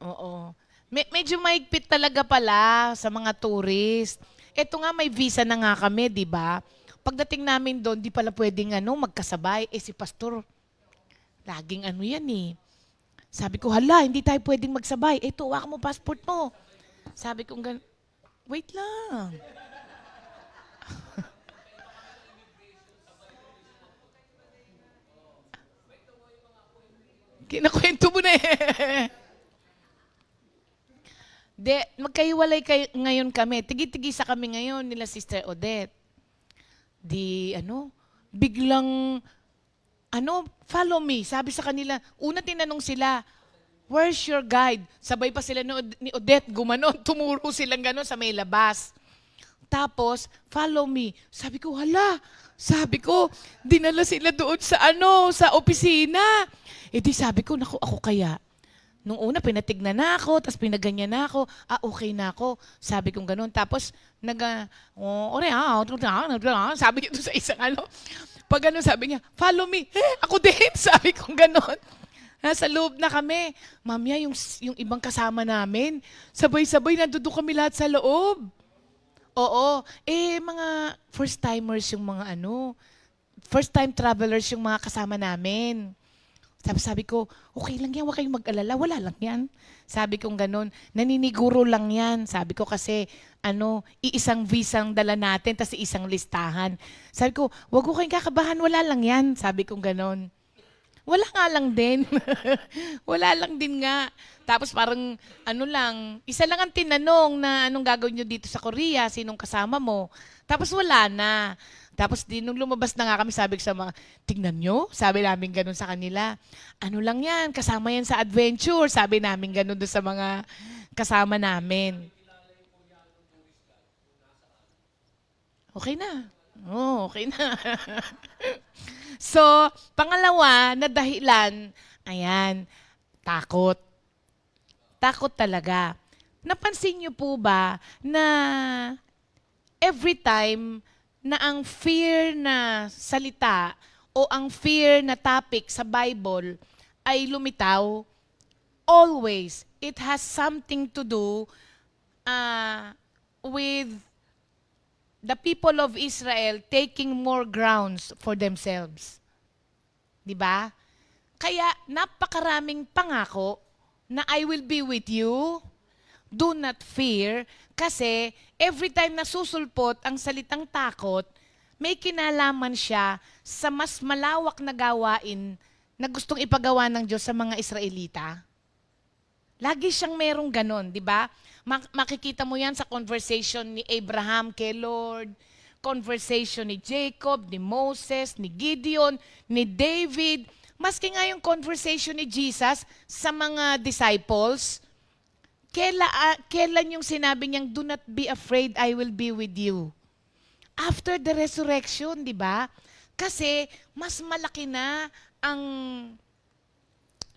Oo. Medyo maigpit talaga pala sa mga tourist. Ito nga, may visa na nga kami, di ba? Pagdating namin doon, di pala pwedeng magkasabay. Si Pastor, laging yan eh. Sabi ko, hala, hindi tayo pwedeng magsabay. Tuwak mo passport mo. Sabi ko, wait lang. Kinakwento mo na eh. Magkahiwalay ngayon kami. Tigi-tigisa kami ngayon nila Sister Odette. Biglang, follow me. Sabi sa kanila, una tinanong sila, where's your guide? Sabay pa sila ni Odette, gumanon, tumuro silang ganon sa may labas. Tapos, follow me. Sabi ko, hala. Sabi ko, dinala sila doon sa opisina. Sabi ko, naku, ako kaya. Nung una, pinatignan na ako, tapos pinaganyan na ako. Okay na ako. Sabi kong ganun. Tapos, sabi niya doon sa isang Pag sabi niya, follow me. Ako din. Sabi kong ganun. Nasa loob na kami. Mamaya, yung ibang kasama namin, sabay-sabay, nandoon kami lahat sa loob. Oo. Mga first-timers yung mga first-time travelers yung mga kasama namin. Sabi ko, okay lang yan, huwag kayong mag-alala, wala lang yan. Sabi kong ganun, naniniguro lang yan. Sabi ko kasi, iisang visang dala natin, tas isang listahan. Sabi ko, huwag ko kayong kakabahan, wala lang yan. Sabi kong ganun. Wala nga lang din. Wala lang din nga. Tapos parang, isa lang ang tinanong na anong gagawin nyo dito sa Korea, sinong kasama mo. Tapos wala na. Tapos nung lumabas na nga kami, sabi ko sa mga, tingnan nyo, sabi namin ganun sa kanila. Ano lang yan, kasama yan sa adventure, sabi namin ganun doon sa mga kasama namin. Okay na. Okay na. So, pangalawa na dahilan, takot. Takot talaga. Napansin niyo po ba na every time na ang fear na salita o ang fear na topic sa Bible ay lumitaw, always, it has something to do with the people of Israel taking more grounds for themselves. Diba? Kaya napakaraming pangako na I will be with you, do not fear, kasi every time na susulpot ang salitang takot, may kinalaman siya sa mas malawak na gawain na gustong ipagawa ng Diyos sa mga Israelita. Lagi siyang merong ganon, di ba? Makikita mo yan sa conversation ni Abraham kay Lord, conversation ni Jacob, ni Moses, ni Gideon, ni David, maski nga yung conversation ni Jesus sa mga disciples. Kailan yung sinabi niyang, do not be afraid, I will be with you? After the resurrection, di ba? Kasi mas malaki na ang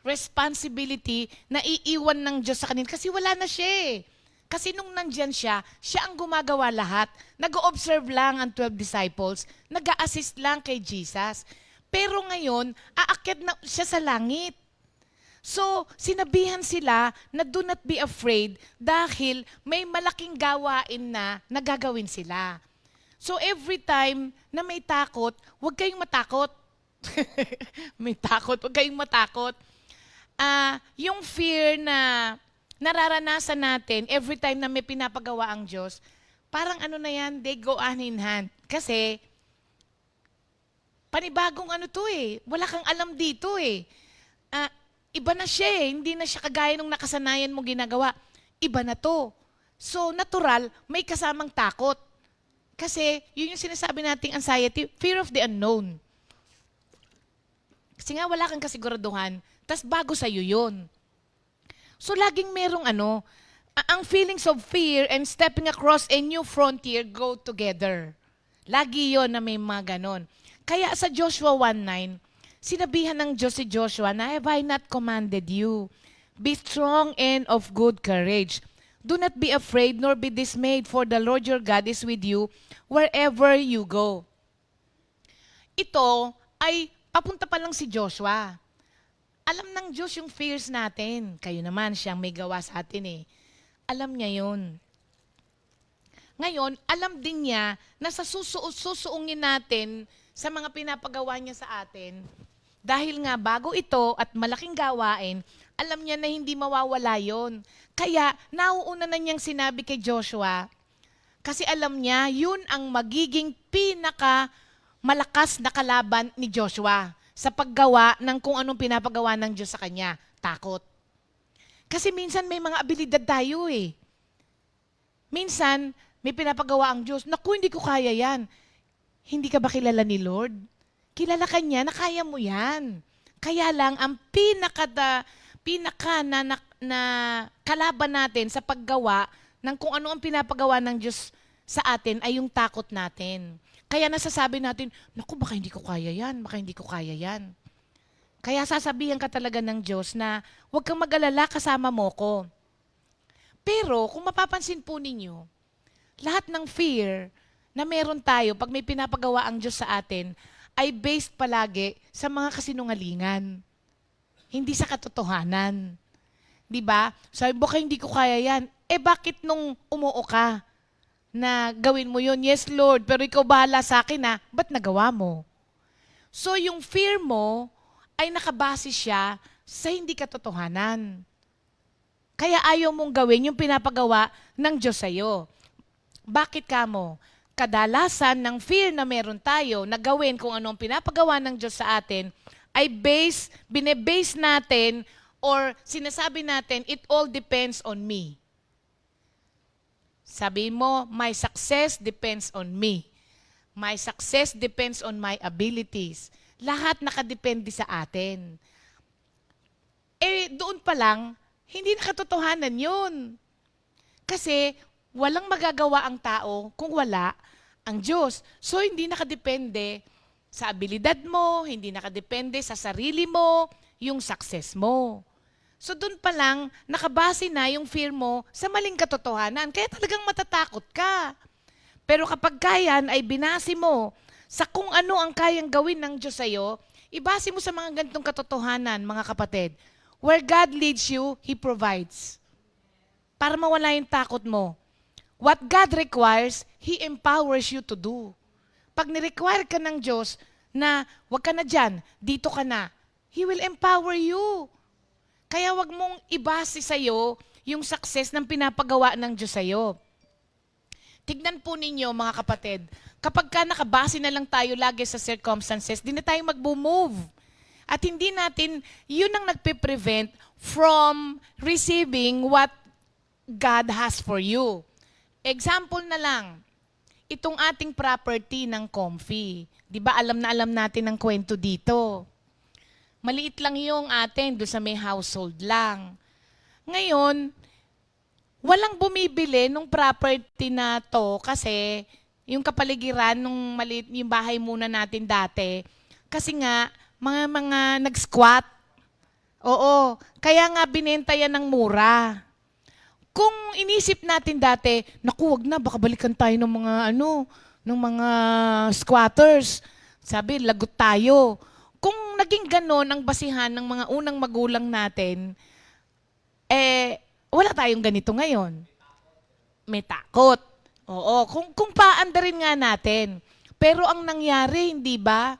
responsibility na iiwan ng Diyos sa kanila. Kasi wala na siya eh. Kasi nung nandyan siya ang gumagawa lahat. Nag-observe lang ang 12 disciples, nag-a-assist lang kay Jesus. Pero ngayon, aakyat na siya sa langit. So, sinabihan sila na do not be afraid dahil may malaking gawain na nagagawin sila. So, every time na may takot, huwag kayong matakot. May takot, huwag kayong matakot. Yung fear na nararanasan natin every time na may pinapagawa ang Diyos, parang na yan, they go hand in hand. Kasi, panibagong to eh. Wala kang alam dito eh. Iba na siya eh. Hindi na siya kagaya nung nakasanayan mo ginagawa. Iba na to. So, natural, may kasamang takot. Kasi, yun yung sinasabi nating anxiety, fear of the unknown. Kasi nga, wala kang kasiguraduhan, tas bago sa'yo yun. So, laging merong ang feelings of fear and stepping across a new frontier go together. Lagi yon na may mga ganon. Kaya sa Joshua 1:9, sinabihan ng Diyos si Joshua na, have I not commanded you? Be strong and of good courage. Do not be afraid nor be dismayed, for the Lord your God is with you wherever you go. Ito ay papunta pa lang si Joshua. Alam ng Diyos yung fears natin. Kayo naman, siyang may gawa sa atin eh. Alam niya yun. Ngayon, alam din niya na sa susuungin natin sa mga pinapagawa niya sa atin, dahil nga bago ito at malaking gawain, alam niya na hindi mawawala yon. Kaya, nauuna na niyang sinabi kay Joshua, kasi alam niya, yun ang magiging malakas na kalaban ni Joshua sa paggawa ng kung anong pinapagawa ng Diyos sa kanya, takot. Kasi minsan may mga abilidad tayo eh. Minsan, may pinapagawa ang Diyos. Naku, hindi ko kaya yan. Hindi ka ba kilala ni Lord? Kilala ka niya na kaya mo yan. Kaya lang, ang pinaka na kalaban natin sa paggawa ng kung ano ang pinapagawa ng Diyos sa atin ay yung takot natin. Kaya nasasabi natin, naku, baka hindi ko kaya yan, baka hindi ko kaya yan. Kaya sasabihan ka talaga ng Diyos na huwag kang mag-alala, kasama mo ko. Pero kung mapapansin po ninyo, lahat ng fear na meron tayo pag may pinapagawa ang Diyos sa atin ay based palagi sa mga kasinungalingan. Hindi sa katotohanan. Di ba? Sabi mo, baka hindi ko kaya yan. Bakit nung umuo ka na gawin mo yun? Yes, Lord, pero ikaw bahala sa akin ha. Ba't nagawa mo? So yung fear mo ay nakabase siya sa hindi katotohanan. Kaya ayaw mong gawin yung pinapagawa ng Diyos sa'yo. Bakit ka mo? Kadalasan ng fear na meron tayo na gawin kung ano ang pinapagawa ng Diyos sa atin ay bine-base natin or sinasabi natin, it all depends on me. Sabi mo, my success depends on me. My success depends on my abilities. Lahat nakadepende sa atin. Doon pa lang, hindi nakatotohanan yun. Kasi walang magagawa ang tao kung wala ang Diyos. So, hindi nakadepende sa abilidad mo, hindi nakadepende sa sarili mo, yung success mo. So, doon pa lang, nakabase na yung fear mo sa maling katotohanan. Kaya talagang matatakot ka. Pero kapag kayan ay binase mo sa kung ano ang kayang gawin ng Diyos sa'yo, ibase mo sa mga ganitong katotohanan, mga kapatid. Where God leads you, He provides. Para mawala yung takot mo. What God requires, He empowers you to do. Pag ni-require ka ng Diyos na wag ka na dyan, dito ka na, He will empower you. Kaya wag mong ibase sa'yo yung success ng pinapagawa ng Diyos sa'yo. Tignan po ninyo mga kapatid, kapag ka nakabase na lang tayo lagi sa circumstances, di na tayo mag-move. At hindi natin, yun ang nagpe-prevent from receiving what God has for you. Example na lang, itong ating property ng Comfy. Di ba alam na alam natin ang kwento dito? Maliit lang yung atin, doon sa may household lang. Ngayon, walang bumibili nung property na to kasi yung kapaligiran nung maliit, yung bahay muna natin dati, kasi nga, mga nag-squat. Oo, kaya nga binenta yan ng mura. Kung inisip natin dati, naku, wag na, baka balikan tayo ng mga ng mga squatters. Sabi, lagot tayo. Kung naging ganon ang basihan ng mga unang magulang natin, wala tayong ganito ngayon. May takot. Oo, kung paandarin nga natin. Pero ang nangyari, hindi ba?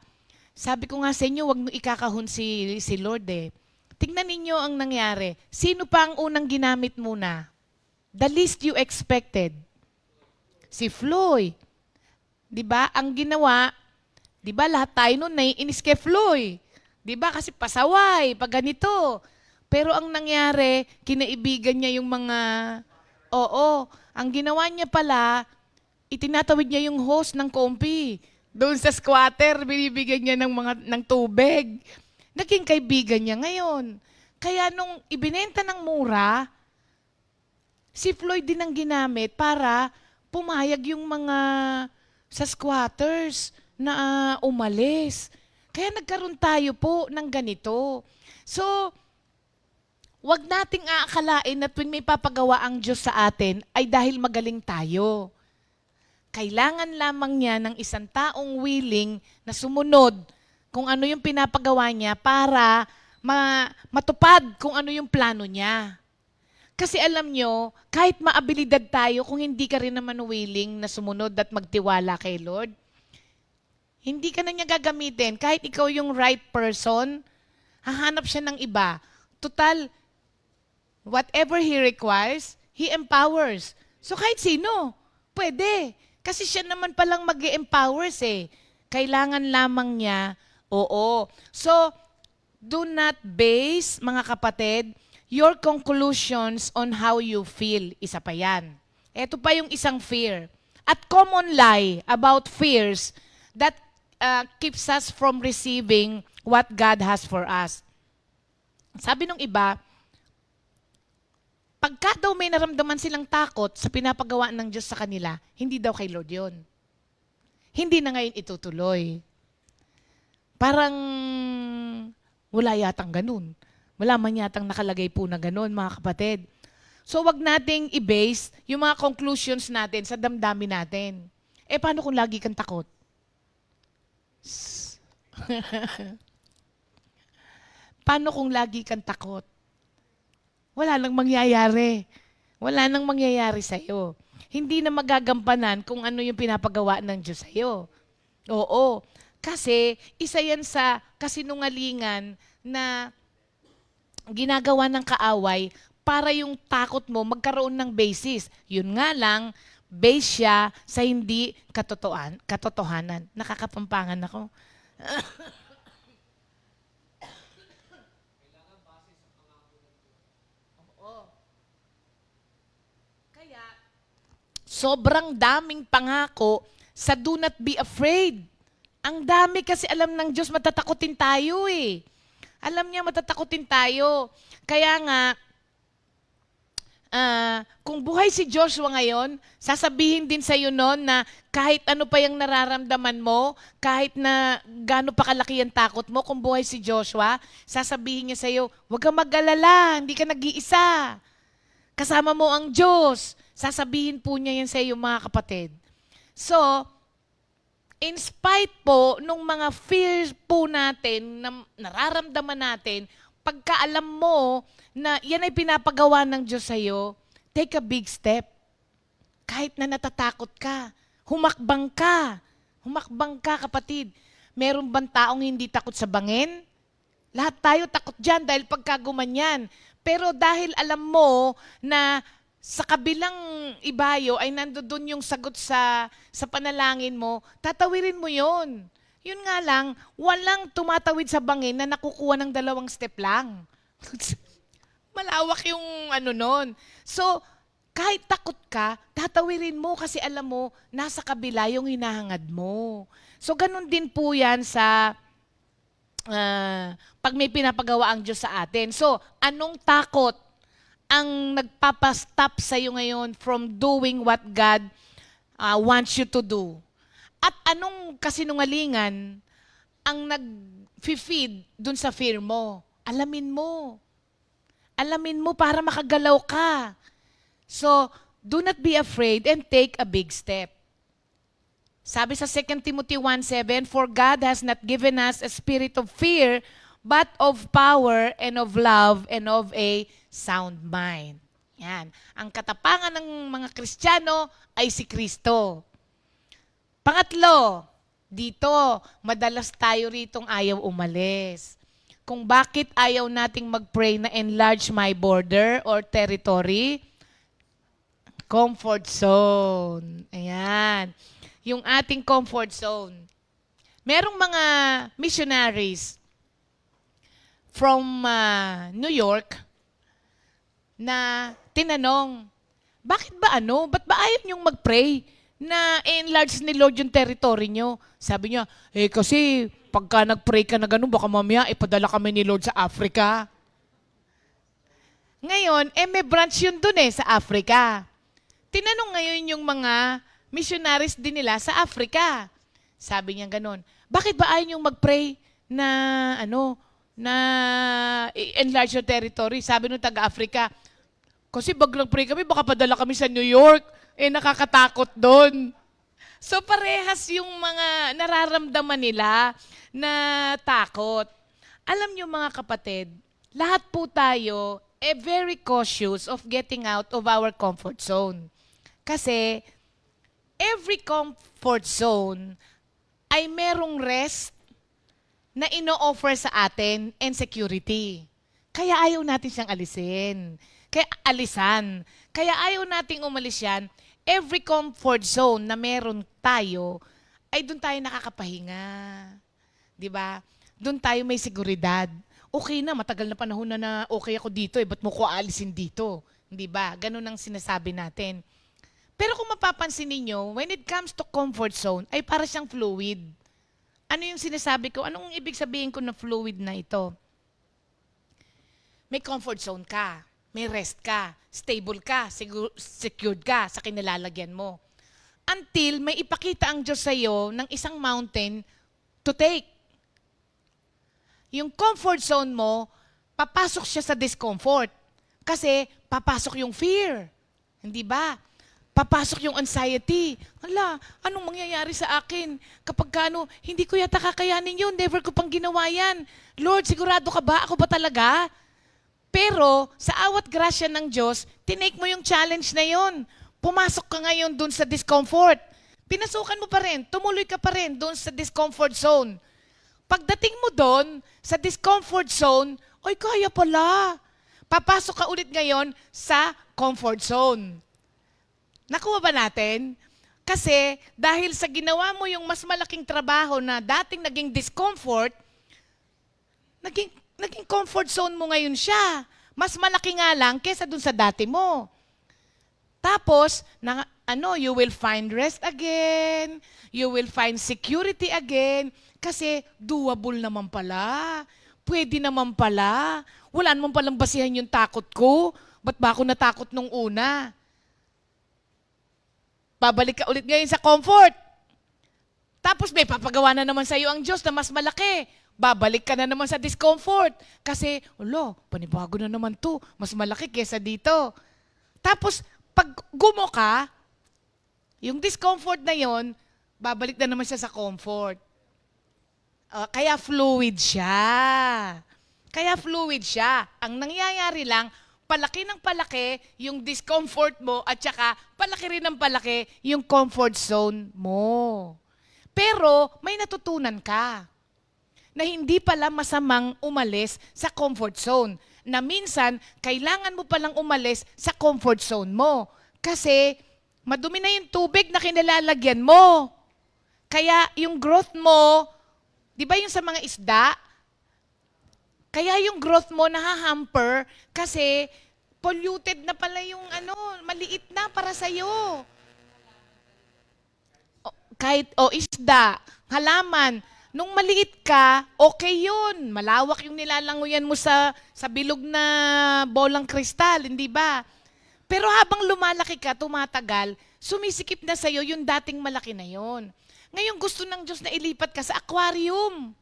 Sabi ko nga sa inyo, wag mo ikakahon si Lord eh. Tingnan ninyo ang nangyari. Sino pa ang unang ginamit muna? The least you expected. Si Floy. 'Di ba? Ang ginawa, 'di ba lahat tayo noon naiinis kay Floy. 'Di ba? Kasi pasaway pag ganito. Pero ang nangyari, kinaibigan niya yung mga ang ginawa niya pala, itinatawid niya yung host ng Comfy. Doon sa squatter, binibigyan niya ng tubig. Naging kaibigan niya ngayon. Kaya nung ibinenta ng mura, si Floyd din ang ginamit para pumayag yung mga sa squatters na umalis. Kaya nagkaroon tayo po ng ganito. So, wag nating aakalain na tuwing may papagawa ang Diyos sa atin ay dahil magaling tayo. Kailangan lamang niya ng isang taong willing na sumunod kung ano yung pinapagawa niya para matupad kung ano yung plano niya. Kasi alam nyo, kahit maabilidad tayo, kung hindi ka rin naman willing na sumunod at magtiwala kay Lord, hindi ka na niya gagamitin. Kahit ikaw yung right person, hahanap siya ng iba. Total, whatever He requires, He empowers. So kahit sino, pwede. Kasi siya naman palang mag-empowers eh. Kailangan lamang niya, So, do not base, mga kapatid, your conclusions on how you feel. Isa pa yan. Ito pa yung isang fear. At common lie about fears that keeps us from receiving what God has for us. Sabi nung iba, pagka daw may naramdaman silang takot sa pinapagawa ng Diyos sa kanila, hindi daw kay Lord yun. Hindi na ngayon itutuloy. Parang wala yatang ganun. Wala man yatang nakalagay po na ganun, mga kapatid. So wag nating i-base yung mga conclusions natin sa damdamin natin. Paano kung lagi kang takot? Paano kung lagi kang takot? Wala nang mangyayari. Wala nang mangyayari sa'yo. Hindi na magagampanan kung ano yung pinapagawa ng Diyos sa'yo. Oo. Kasi isa yan sa kasinungalingan na ginagawa ng kaaway para yung takot mo magkaroon ng basis. Yun nga lang, base siya sa hindi katotohanan. Nakakapampangan ako. Kaya, sobrang daming pangako sa do not be afraid. Ang dami kasi alam ng Diyos, matatakotin tayo eh. Alam niya matatakotin tayo. Kaya nga, kung buhay si Joshua ngayon, sasabihin din sa iyo noon na kahit ano pa yung nararamdaman mo, kahit na gaano pa kalaki ang takot mo, kung buhay si Joshua, sasabihin niya sa iyo, huwag kang mag-alala, hindi ka nag-iisa. Kasama mo ang Diyos. Sasabihin po niya yan sa iyo, mga kapatid. So, in spite po nung mga fears po natin, na nararamdaman natin, pagkaalam mo na yan ay pinapagawa ng Diyos sa'yo, take a big step. Kahit na natatakot ka, humakbang ka. Humakbang ka, kapatid. Meron bang taong hindi takot sa bangin? Lahat tayo takot dyan dahil pagkagumanyan. Pero dahil alam mo na sa kabilang ibayo ay nandoon yung sagot sa panalangin mo, tatawirin mo yon. Yun nga lang, walang tumatawid sa bangin na nakukuha ng 2 step lang. Malawak yung ano nun. So, kahit takot ka, tatawirin mo kasi alam mo, nasa kabila yung hinahangad mo. So, ganun din po yan sa pag may pinapagawa ang Diyos sa atin. So, anong takot ang nagpapastop sa iyo ngayon from doing what God wants you to do? At anong kasinungalingan ang nag-feed dun sa fear mo? Alamin mo. Alamin mo para makagalaw ka. So, do not be afraid and take a big step. Sabi sa 2 Timothy 1:7, for God has not given us a spirit of fear, but of power and of love and of a sound mind. Yan. Ang katapangan ng mga Kristiyano ay si Kristo. Pangatlo, dito, madalas tayo ritong ayaw umalis. Kung bakit ayaw nating mag-pray na enlarge my border or territory, comfort zone. Ayan. Yung ating comfort zone. Merong mga missionaries from New York na tinanong, ba't ba ayaw niyong mag-pray na enlarge ni Lord yung territory niyo? Sabi niya, kasi pagka nag-pray ka na ganun, baka mamaya ipadala kami ni Lord sa Africa. Ngayon, may branch yun dun sa Africa. Tinanong ngayon yung mga missionaries din nila sa Africa. Sabi niya ganun, bakit ba ayaw niyong mag-pray na na enlarge your territory? Sabi nung taga-Africa, kasi pag nag-pray kami, baka padala kami sa New York. Nakakatakot doon. So parehas yung mga nararamdaman nila na takot. Alam niyo mga kapatid, lahat po tayo very cautious of getting out of our comfort zone. Kasi every comfort zone ay merong rest na ino-offer sa atin and security. Kaya ayaw natin siyang alisin. Kaya ayaw nating umalis yan. Every comfort zone na meron tayo, ay doon tayo nakakapahinga. Di ba? Doon tayo may seguridad. Okay na, matagal na panahon na okay ako dito, ba't mo ko aalisin dito? Di ba? Ganun ang sinasabi natin. Pero kung mapapansin ninyo, when it comes to comfort zone, ay para siyang fluid. Ano yung sinasabi ko? Anong ibig sabihin ko na fluid na ito? May comfort zone ka, may rest ka, stable ka, secured ka sa kinalalagyan mo. Until may ipakita ang Diyos sa iyo ng isang mountain to take. Yung comfort zone mo, papasok siya sa discomfort. Kasi papasok yung fear. Hindi ba? Papasok yung anxiety. Hala, anong mangyayari sa akin? Kapag hindi ko yata kakayanin yun, never ko pang ginawa yan. Lord, sigurado ka ba? Ako ba talaga? Pero sa awat grasya ng Diyos, tinake mo yung challenge na yun. Pumasok ka ngayon dun sa discomfort. Pinasukan mo pa rin, tumuloy ka pa rin dun sa discomfort zone. Pagdating mo dun sa discomfort zone, ay kaya pala. Papasok ka ulit ngayon sa comfort zone. Nakuha ba natin? Kasi dahil sa ginawa mo yung mas malaking trabaho na dating naging discomfort, naging comfort zone mo ngayon siya. Mas malaki nga lang kesa dun sa dati mo. Tapos, you will find rest again, you will find security again, kasi doable naman pala. Pwede naman pala. Wala naman palang basihan yung takot ko. Ba't ba ako natakot nung una? Babalik ka ulit ngayon sa comfort. Tapos may papagawa na naman sa iyo ang Diyos na mas malaki. Babalik ka na naman sa discomfort. Kasi, panibago na naman to. Mas malaki kesa dito. Tapos, pag gumo ka, yung discomfort na yon, babalik na naman siya sa comfort. Kaya fluid siya. Ang nangyayari lang, palaki ng palaki yung discomfort mo at saka palaki rin ng palaki yung comfort zone mo. Pero may natutunan ka na hindi pala masamang umalis sa comfort zone. Na minsan, kailangan mo palang umalis sa comfort zone mo. Kasi madumi na yung tubig na kinalalagyan mo. Kaya yung growth mo, di ba yung sa mga isda? Kaya yung growth mo nahahamper kasi polluted na pala yung maliit na para sa'yo. Kahit isda, halaman, nung maliit ka, okay yun. Malawak yung nilalanguyan mo sa bilog na bolang kristal, hindi ba? Pero habang lumalaki ka, tumatagal, sumisikip na sa'yo yung dating malaki na yon. Ngayon gusto ng Diyos na ilipat ka sa aquarium.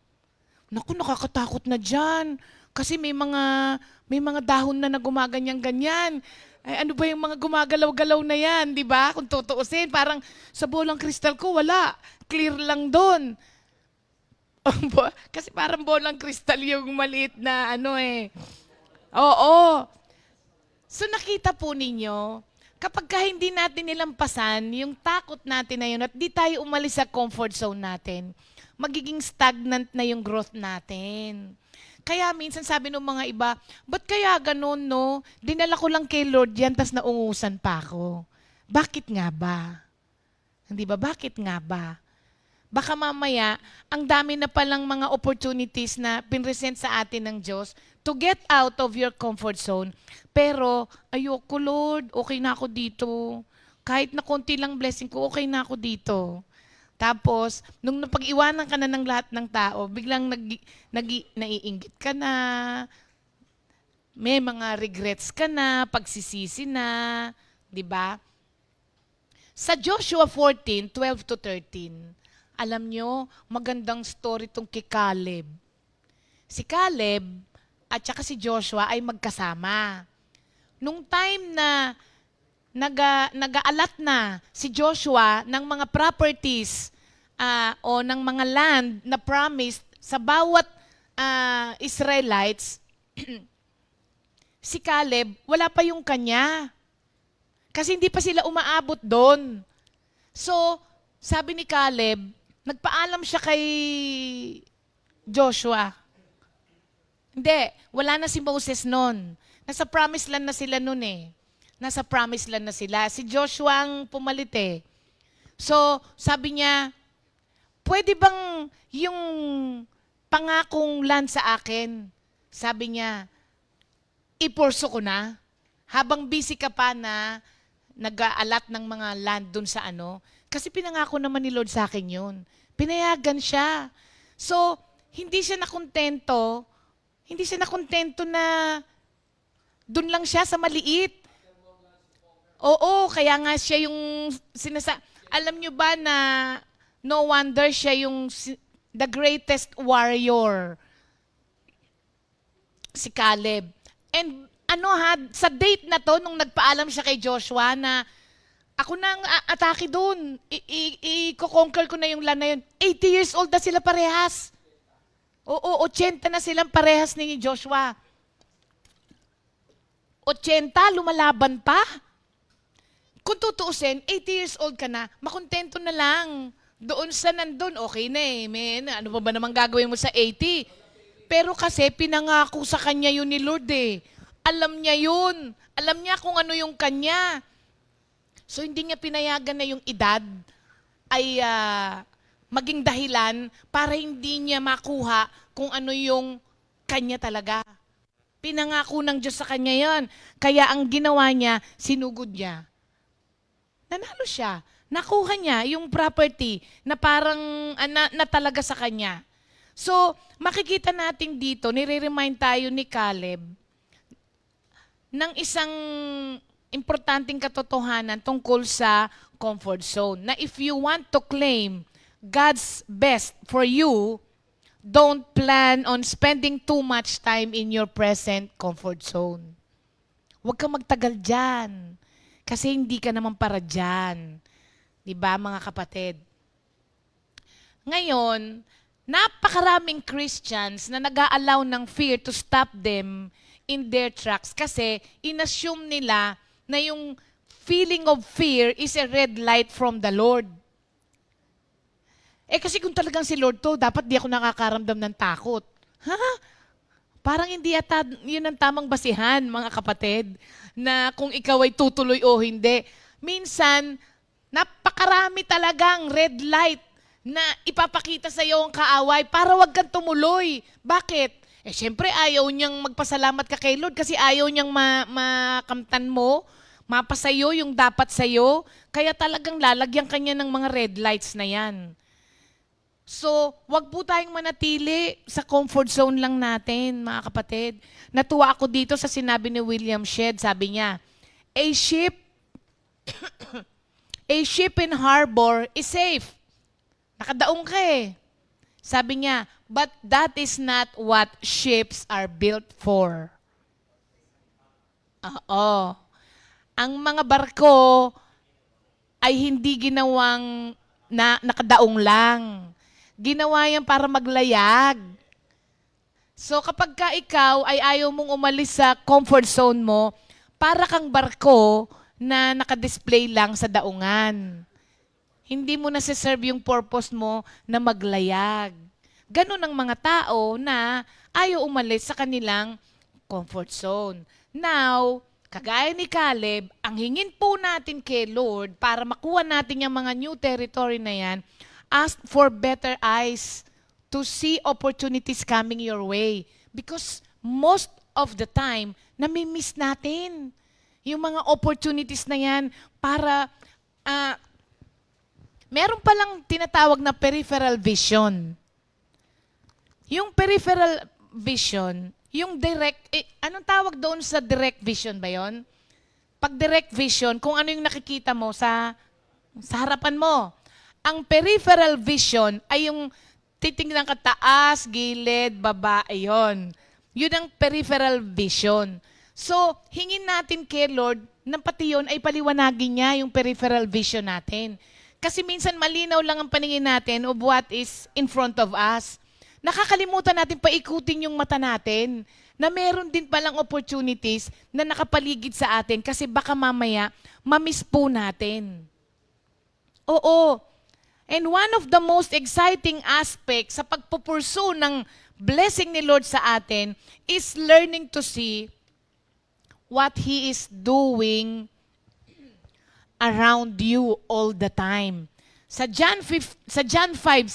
Naku, nakakatakot na dyan. Kasi may mga dahon na gumaganyan-ganyan. Ay, ano ba yung mga gumagalaw-galaw na yan, di ba? Kung tutuusin, parang sa bolang kristal ko, wala. Clear lang doon. Kasi parang bolang kristal yung maliit na Oo. So nakita po ninyo, kapag hindi natin nilampasan yung takot natin na yun at di tayo umalis sa comfort zone natin, magiging stagnant na yung growth natin. Kaya minsan sabi ng mga iba, ba't kaya ganun, no? Dinala ko lang kay Lord yan, tas naungusan pa ako. Bakit nga ba? Hindi ba? Bakit nga ba? Baka mamaya, ang dami na palang mga opportunities na pinresent sa atin ng Diyos to get out of your comfort zone. Pero, ayoko Lord, okay na ako dito. Kahit na konti lang blessing ko, okay na ako dito. Tapos, nung napag-iwanan ka na ng lahat ng tao, biglang naiinggit ka na, may mga regrets ka na, pagsisisi na, di ba? Sa Joshua 14:12-13, alam nyo, magandang story tong kay Caleb. Si Caleb at saka si Joshua ay magkasama. Nung time na nag-aalat na si Joshua ng mga properties o ng mga land na promised sa bawat Israelites, si Caleb, wala pa yung kanya. Kasi hindi pa sila umaabot doon. So, sabi ni Caleb, nagpaalam siya kay Joshua. Hindi, wala na si Moses noon. Nasa promised land na sila noon eh. Nasa promised land na sila. Si Joshua ang pumalit eh. So, sabi niya, pwede bang yung pangakong land sa akin, sabi niya, ipurso ko na. Habang busy ka pa na nag-aalat ng mga land dun sa ano. Kasi pinangako naman ni Lord sa akin yun. Pinayagan siya. So, hindi siya nakontento na dun lang siya sa maliit. Oo, kaya nga siya yung alam nyo ba na no wonder siya yung the greatest warrior, si Caleb. And sa date na to, nung nagpaalam siya kay Joshua na ako na ang atake doon, i-conquer ko na yung land na yun. 80 years old na sila parehas. Oo, 80 na silang parehas ni Joshua. 80, lumalaban pa. Kung tutuusin, 80 years old ka na, makontento na lang. Doon sa nandun, okay na eh. Man, ano ba naman gagawin mo sa 80? Pero kasi pinangako sa kanya yun ni Lord eh. Alam niya yun. Alam niya kung ano yung kanya. So hindi niya pinayagan na yung edad ay maging dahilan para hindi niya makuha kung ano yung kanya talaga. Pinangako ng Diyos sa kanya yon. Kaya ang ginawa niya, sinugod niya. Nanalo siya. Nakuha niya yung property na parang na talaga sa kanya. So, makikita natin dito, nire-remind tayo ni Caleb ng isang importanteng katotohanan tungkol sa comfort zone. Na if you want to claim God's best for you, don't plan on spending too much time in your present comfort zone. Huwag kang magtagal dyan. Kasi hindi ka naman para dyan. Diba, mga kapatid? Ngayon, napakaraming Christians na nag-aalaw ng fear to stop them in their tracks kasi inassume nila na yung feeling of fear is a red light from the Lord. Kasi kung talagang si Lord to, dapat di ako nakakaramdam ng takot. Ha? Parang hindi yata yun ang tamang basihan, mga kapatid, na kung ikaw ay tutuloy o hindi. Minsan, napakarami talagang red light na ipapakita sa iyo ang kaaway para wag kang tumuloy. Bakit? Siyempre, ayaw niyang magpasalamat ka kay Lord kasi ayaw niyang makamtan mo, mapasayo yung dapat sa'yo. Kaya talagang lalagyan kanya ng mga red lights na yan. So, wag po tayong manatili sa comfort zone lang natin, mga kapatid. Natuwa ako dito sa sinabi ni William Shedd. Sabi niya, a ship in harbor is safe. Nakadaong ka eh. Sabi niya, but that is not what ships are built for. Oo. Ang mga barko ay hindi ginawang nakadaong lang. Ginawa yan para maglayag. So kapag ka ikaw ay ayaw mong umalis sa comfort zone mo, para kang barko na nakadisplay lang sa daungan. Hindi mo nasiserve yung purpose mo na maglayag. Ganun ang mga tao na ayaw umalis sa kanilang comfort zone. Now, kagaya ni Caleb, ang hingin po natin kay Lord para makuha natin yung mga new territory na yan, ask for better eyes to see opportunities coming your way. Because most of the time, nami-miss natin yung mga opportunities na yan para meron palang tinatawag na peripheral vision. Yung peripheral vision, yung direct, anong tawag doon sa direct vision ba yon? Pag direct vision, kung ano yung nakikita mo sa harapan mo. Ang peripheral vision ay yung titingnan ka taas, gilid, baba, ayon. Yun ang peripheral vision. So, hingin natin kay Lord na pati yun ay paliwanagin niya yung peripheral vision natin. Kasi minsan malinaw lang ang paningin natin of what is in front of us. Nakakalimutan natin paikutin yung mata natin na meron din palang opportunities na nakapaligid sa atin kasi baka mamaya mamiss po natin. Oo. And one of the most exciting aspects sa pagpupursu ng blessing ni Lord sa atin is learning to see what He is doing around you all the time. Sa John 5:17,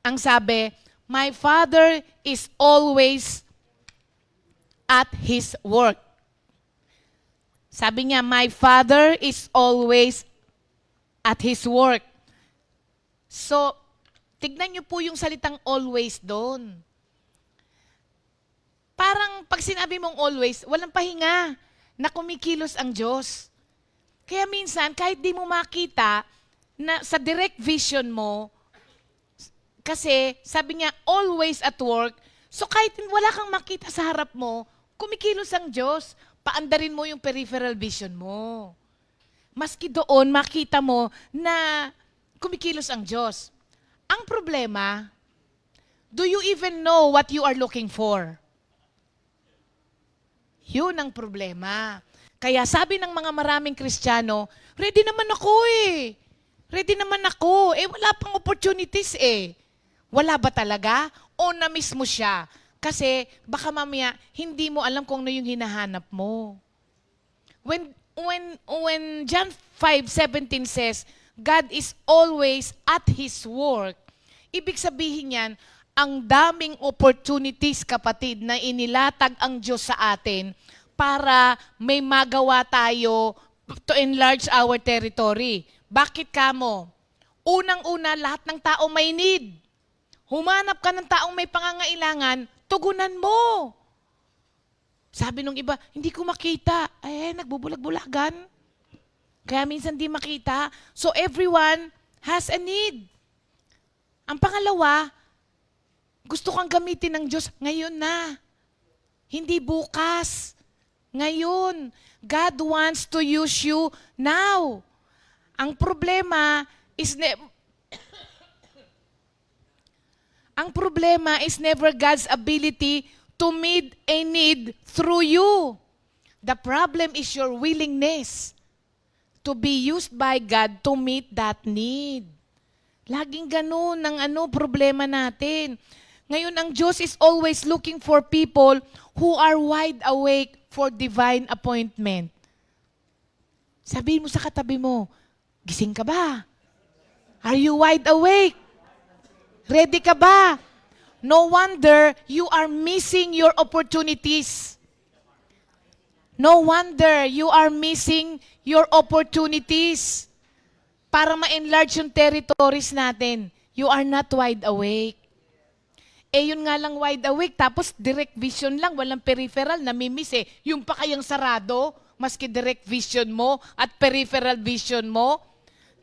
ang sabi, my Father is always at His work. Sabi niya, my Father is always at His work. So, tignan niyo po yung salitang always doon. Parang pag sinabi mong always, walang pahinga na kumikilos ang Diyos. Kaya minsan, kahit di mo makita na sa direct vision mo, kasi sabi niya, always at work, so kahit wala kang makita sa harap mo, kumikilos ang Diyos. Paandarin mo yung peripheral vision mo. Maski doon, makita mo na kumikilos ang Diyos. Ang problema, do you even know what you are looking for? Yun ang problema. Kaya sabi ng mga maraming Kristiyano, ready naman ako eh. Ready naman ako. Eh wala pang opportunities eh. Wala ba talaga? O na-miss mo siya? Kasi baka mamaya hindi mo alam kung ano yung hinahanap mo. When John 5:17 says, God is always at His work, ibig sabihin yan, ang daming opportunities, kapatid, na inilatag ang Diyos sa atin para may magawa tayo to enlarge our territory. Bakit kamo? Unang-una, lahat ng tao may need. Humanap ka ng taong may pangangailangan, tugunan mo. Sabi nung iba, hindi ko makita. Nagbubulag-bulagan. Kaya minsan di makita. So everyone has a need. Ang pangalawa, gusto kang gamitin ng Diyos ngayon na. Hindi bukas. Ngayon. God wants to use you now. Ang problema is never God's ability to meet a need through you. The problem is your willingness to be used by God to meet that need. Laging ganun ang problema natin. Ngayon, ang Diyos is always looking for people who are wide awake for divine appointment. Sabihin mo sa katabi mo, gising ka ba? Are you wide awake? Ready ka ba? No wonder you are missing your opportunities. No wonder you are missing your opportunities para ma-enlarge yung territories natin. You are not wide awake. Yun nga lang wide awake, tapos direct vision lang, walang peripheral, namimiss eh. Yung pa kayang sarado, maski direct vision mo at peripheral vision mo.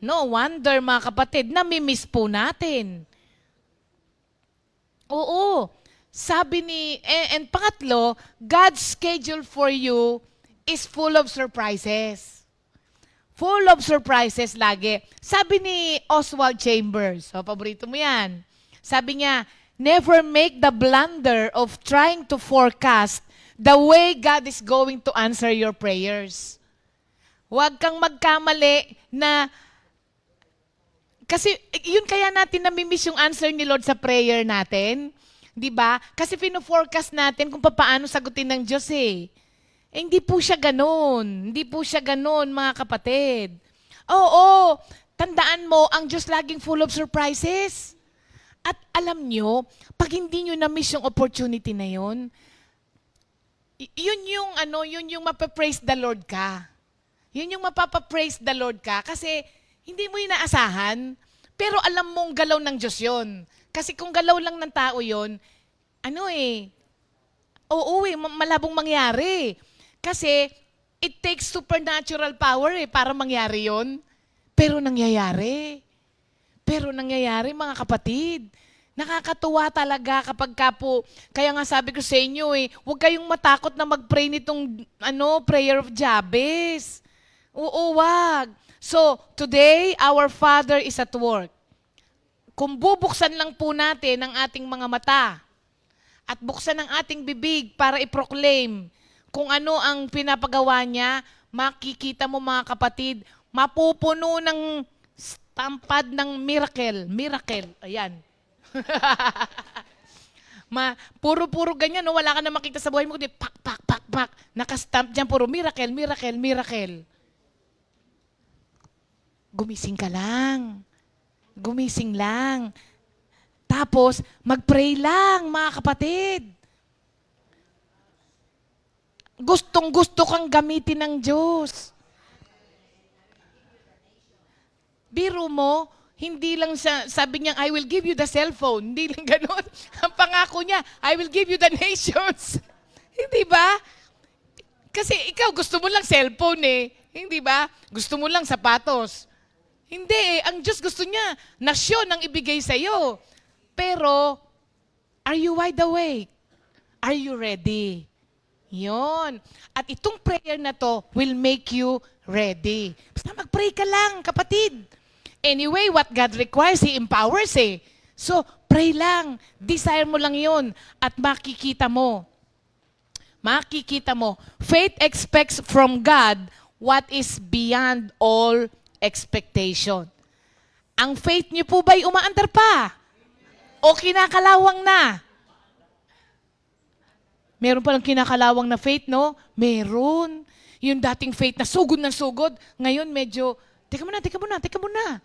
No wonder mga kapatid, namimiss po natin. Oo. Sabi and pangatlo, God's schedule for you is full of surprises. Full of surprises lagi. Sabi ni Oswald Chambers, paborito mo yan. Sabi niya, never make the blunder of trying to forecast the way God is going to answer your prayers. Huwag kang magkamali na, kasi yun kaya natin namimiss yung answer ni Lord sa prayer natin. Di ba? Kasi pino-forecast natin kung paano sagutin ng Diyos eh. Hindi po siya ganun. Hindi po siya ganun, mga kapatid. Oo, tandaan mo, ang Diyos laging full of surprises. At alam nyo, pag hindi nyo na-miss yung opportunity na yun, yun yung mapapraise the Lord ka. Yun yung mapapapraise the Lord ka kasi hindi mo inaasahan, pero alam mong galaw ng Diyos yun. Kasi kung galaw lang ng tao yun, malabong mangyari. Kasi it takes supernatural power para mangyari yun. Pero nangyayari. Mga kapatid. Nakakatuwa talaga kapag kaya nga sabi ko sa inyo huwag kayong matakot na mag-pray nitong prayer of Jabez. Oo, wag. So, today, our Father is at work. Kung bubuksan lang po natin ang ating mga mata at buksan ang ating bibig para i-proclaim kung ano ang pinapagawa niya, makikita mo mga kapatid, mapupuno ng stampad ng miracle. Miracle. Ayan. Puro ganyan, no? Wala ka na makita sa buhay mo, kundi pak, pak, pak, pak. Nakastamp dyan, puro miracle, miracle, miracle. Gumising ka lang. Gumising lang. Tapos, mag-pray lang, mga kapatid. gustong-gusto kang gamitin ng Diyos. Biro mo, hindi lang siya, sabi niya, I will give you the cellphone. Hindi lang ganun. Ang pangako niya, I will give you the nations. Hindi ba? Kasi ikaw, gusto mo lang cellphone eh. Hindi ba? Gusto mo lang sapatos. Hindi eh. Ang Diyos gusto niya, nasyon ang ibigay sa'yo. Pero, are you wide awake? Are you ready? Yon. At itong prayer na to will make you ready. Basta mag-pray ka lang, kapatid. Anyway, what God requires, He empowers eh. So, pray lang. Desire mo lang yon at makikita mo. Makikita mo. Faith expects from God what is beyond all expectation. Ang faith niyo po ba'y umaandar pa? O kinakalawang na? Meron palang kinakalawang na faith, no? Meron. Yung dating faith na sugod ng sugod, ngayon medyo, teka muna.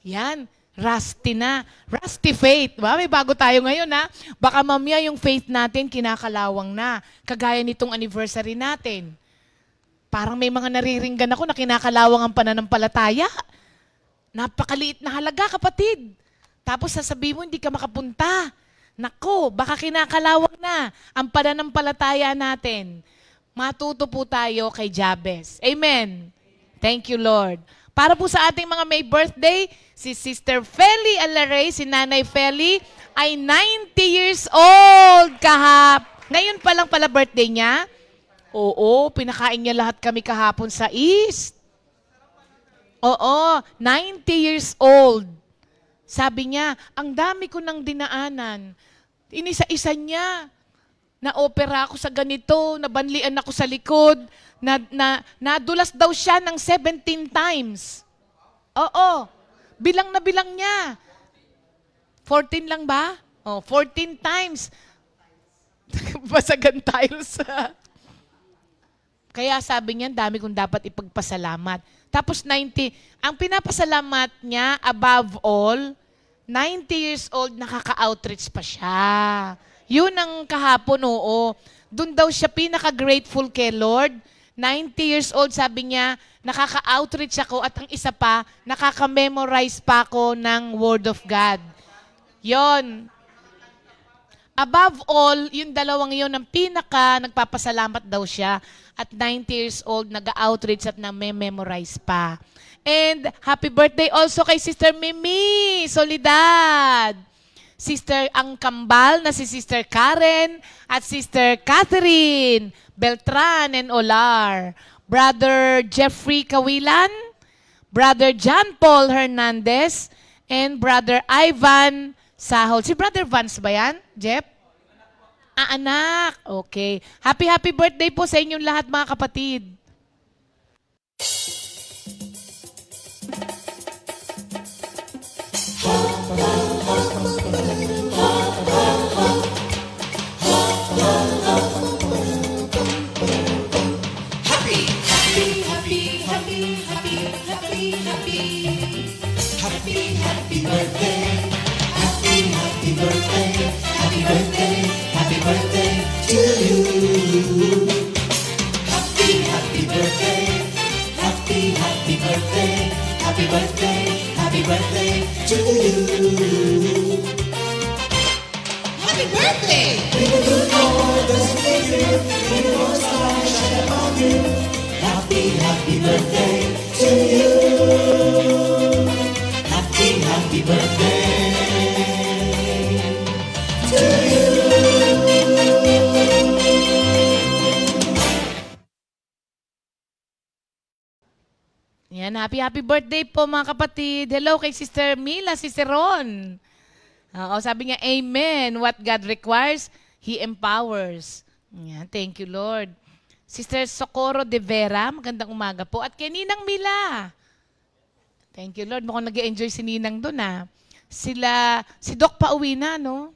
Yan, rusty na. Rusty faith. Ba? May bago tayo ngayon, ha? Baka mamaya yung faith natin kinakalawang na. Kagaya nitong anniversary natin. Parang may mga nariringgan ako na kinakalawang ang pananampalataya. Napakaliit na halaga, kapatid. Tapos sasabihin mo, hindi ka makapunta. Nako, baka kinakalawang na ang pananampalataya natin. Matuto po tayo kay Jabez. Amen. Thank you, Lord. Para po sa ating mga may birthday, si Sister Feli Alaray, si Nanay Feli, ay 90 years old Ngayon pa lang pala birthday niya. Oo, pinakain niya lahat kami kahapon sa East. Oo, 90 years old. Sabi niya, ang dami ko nang dinaanan. Inisa-isa niya. Na-opera ako sa ganito, nabanlian ako sa likod, nadulas daw siya ng 17 times. Oo, bilang na bilang niya. 14 lang ba? Oh, 14 times. Basagan tiles. Kaya sabi niya, dami kong dapat ipagpasalamat. Tapos 90, ang pinapasalamat niya, above all, 90 years old, nakaka-outreach pa siya. Yun ang kahapon, oo. Doon daw siya pinaka-grateful kay Lord. 90 years old, sabi niya, nakaka-outreach ako at ang isa pa, nakaka-memorize pa ako ng Word of God. Yon. Above all, yung dalawang yun, ang nagpapasalamat daw siya. At 90 years old, nag-outreach at na-memorize pa. And happy birthday also kay Sister Mimi Solidad. Sister ang kambal na si Sister Karen at Sister Catherine Beltran and Olar. Brother Jeffrey Kawilan, Brother John Paul Hernandez, and Brother Ivan Sahol. Si Brother Vance ba yan, Jeff? Anak. Okay. Happy birthday po sa inyong lahat, mga kapatid. Yan, happy birthday po mga kapatid. Hello kay Sister Mila, Sister Ron. Oo, sabi niya, Amen. What God requires, He empowers. Yan, thank you, Lord. Sister Socorro de Vera, magandang umaga po. At kay Ninang Mila. Thank you, Lord. Mukhang nag-enjoy si Ninang doon, ha. Si Doc pauwi na, no?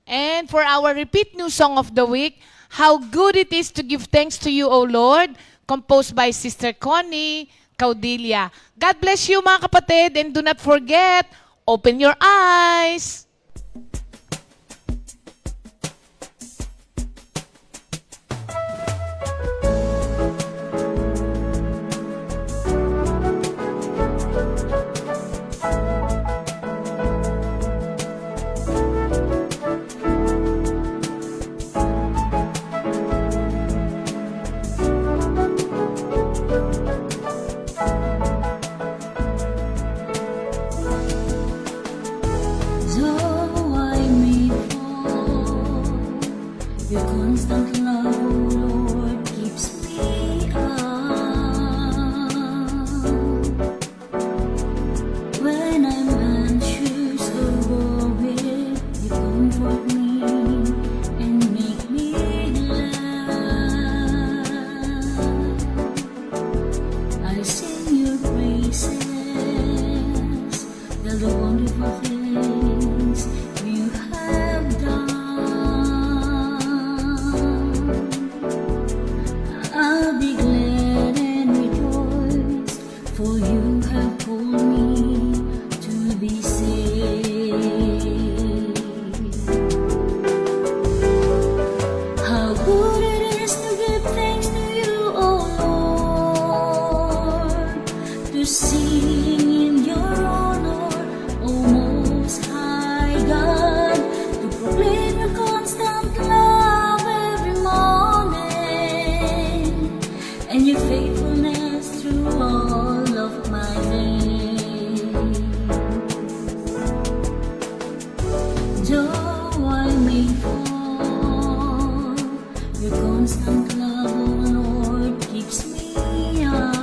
And for our repeat new song of the week, How Good It Is to Give Thanks to You, O Lord, composed by Sister Connie Caudilia. God bless you, mga kapatid, and do not forget, open your eyes. Your constant love, oh Lord, keeps me up. When I'm anxious or worried, you comfort me and make me glad. I sing your praises, tell the wonderful things you have done. I'll be glad and rejoice, for you have called me to be saved. How good it is to give thanks to you, O Lord, to sing in your honor, O Most High God, to proclaim your constant love every morning, and your faithfulness through all of my days. Though I may fall, your constant love, O Lord, keeps me up.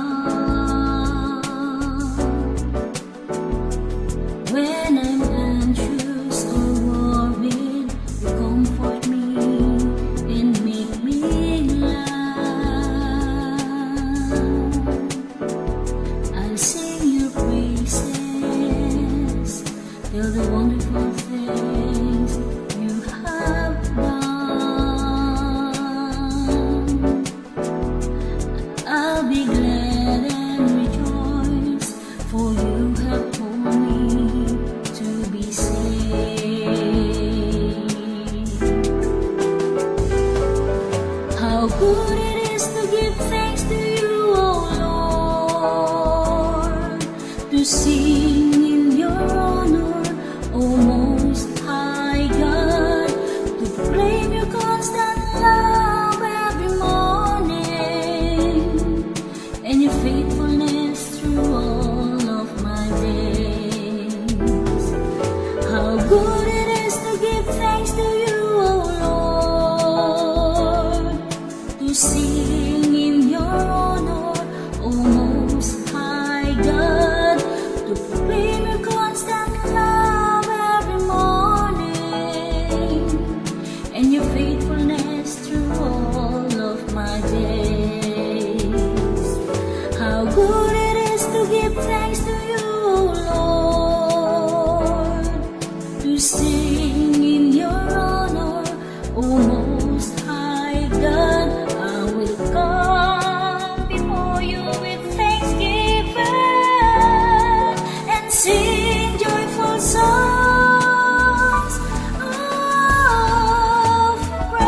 When I'm anxious or worried, you comfort me and make me glad. I'll sing your praises, tell the wonderful things you have done. I'll be glad and rejoice, for you have called me to be saved. How good it is to give thanks to you, O Lord, to sing in your honor, O Most High God, to proclaim your constant love every morning, and your faithfulness through all of my days. How good it is to give thanks to you, O Lord, to sing in your honor, O Most High God, to proclaim your constant love every morning, and your faithfulness through all of my days. How good it is to give thanks to you, O Lord, to sing in your honor, O Most High God. I will come before you with thanksgiving and sing joyful songs of praise.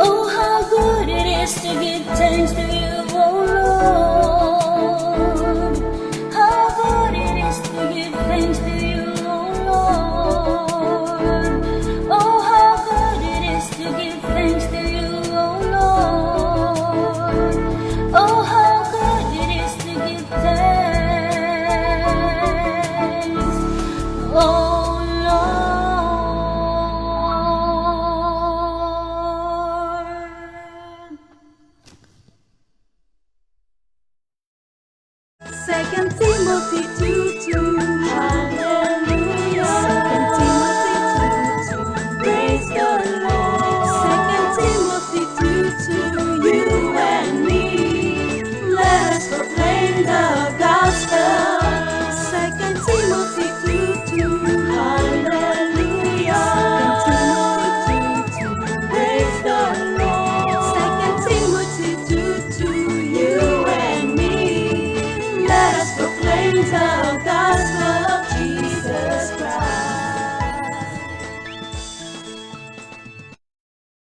Oh, how good it is to give thanks to you, O Lord. How good it is to give thanks to you, O Lord. Oh, how good it is to give thanks to you, O Lord. Oh, how good it is to give thanks, O Lord. Second Timothy 2:2. Hallelujah. Second Timothy 2:2. Praise the Lord. Second Timothy 2:2. You and me, let us proclaim the gospel. Second Timothy 2:2. Hallelujah. Second Timothy 2:2. Praise the Lord. Second Timothy 2:2. You and me, let us proclaim the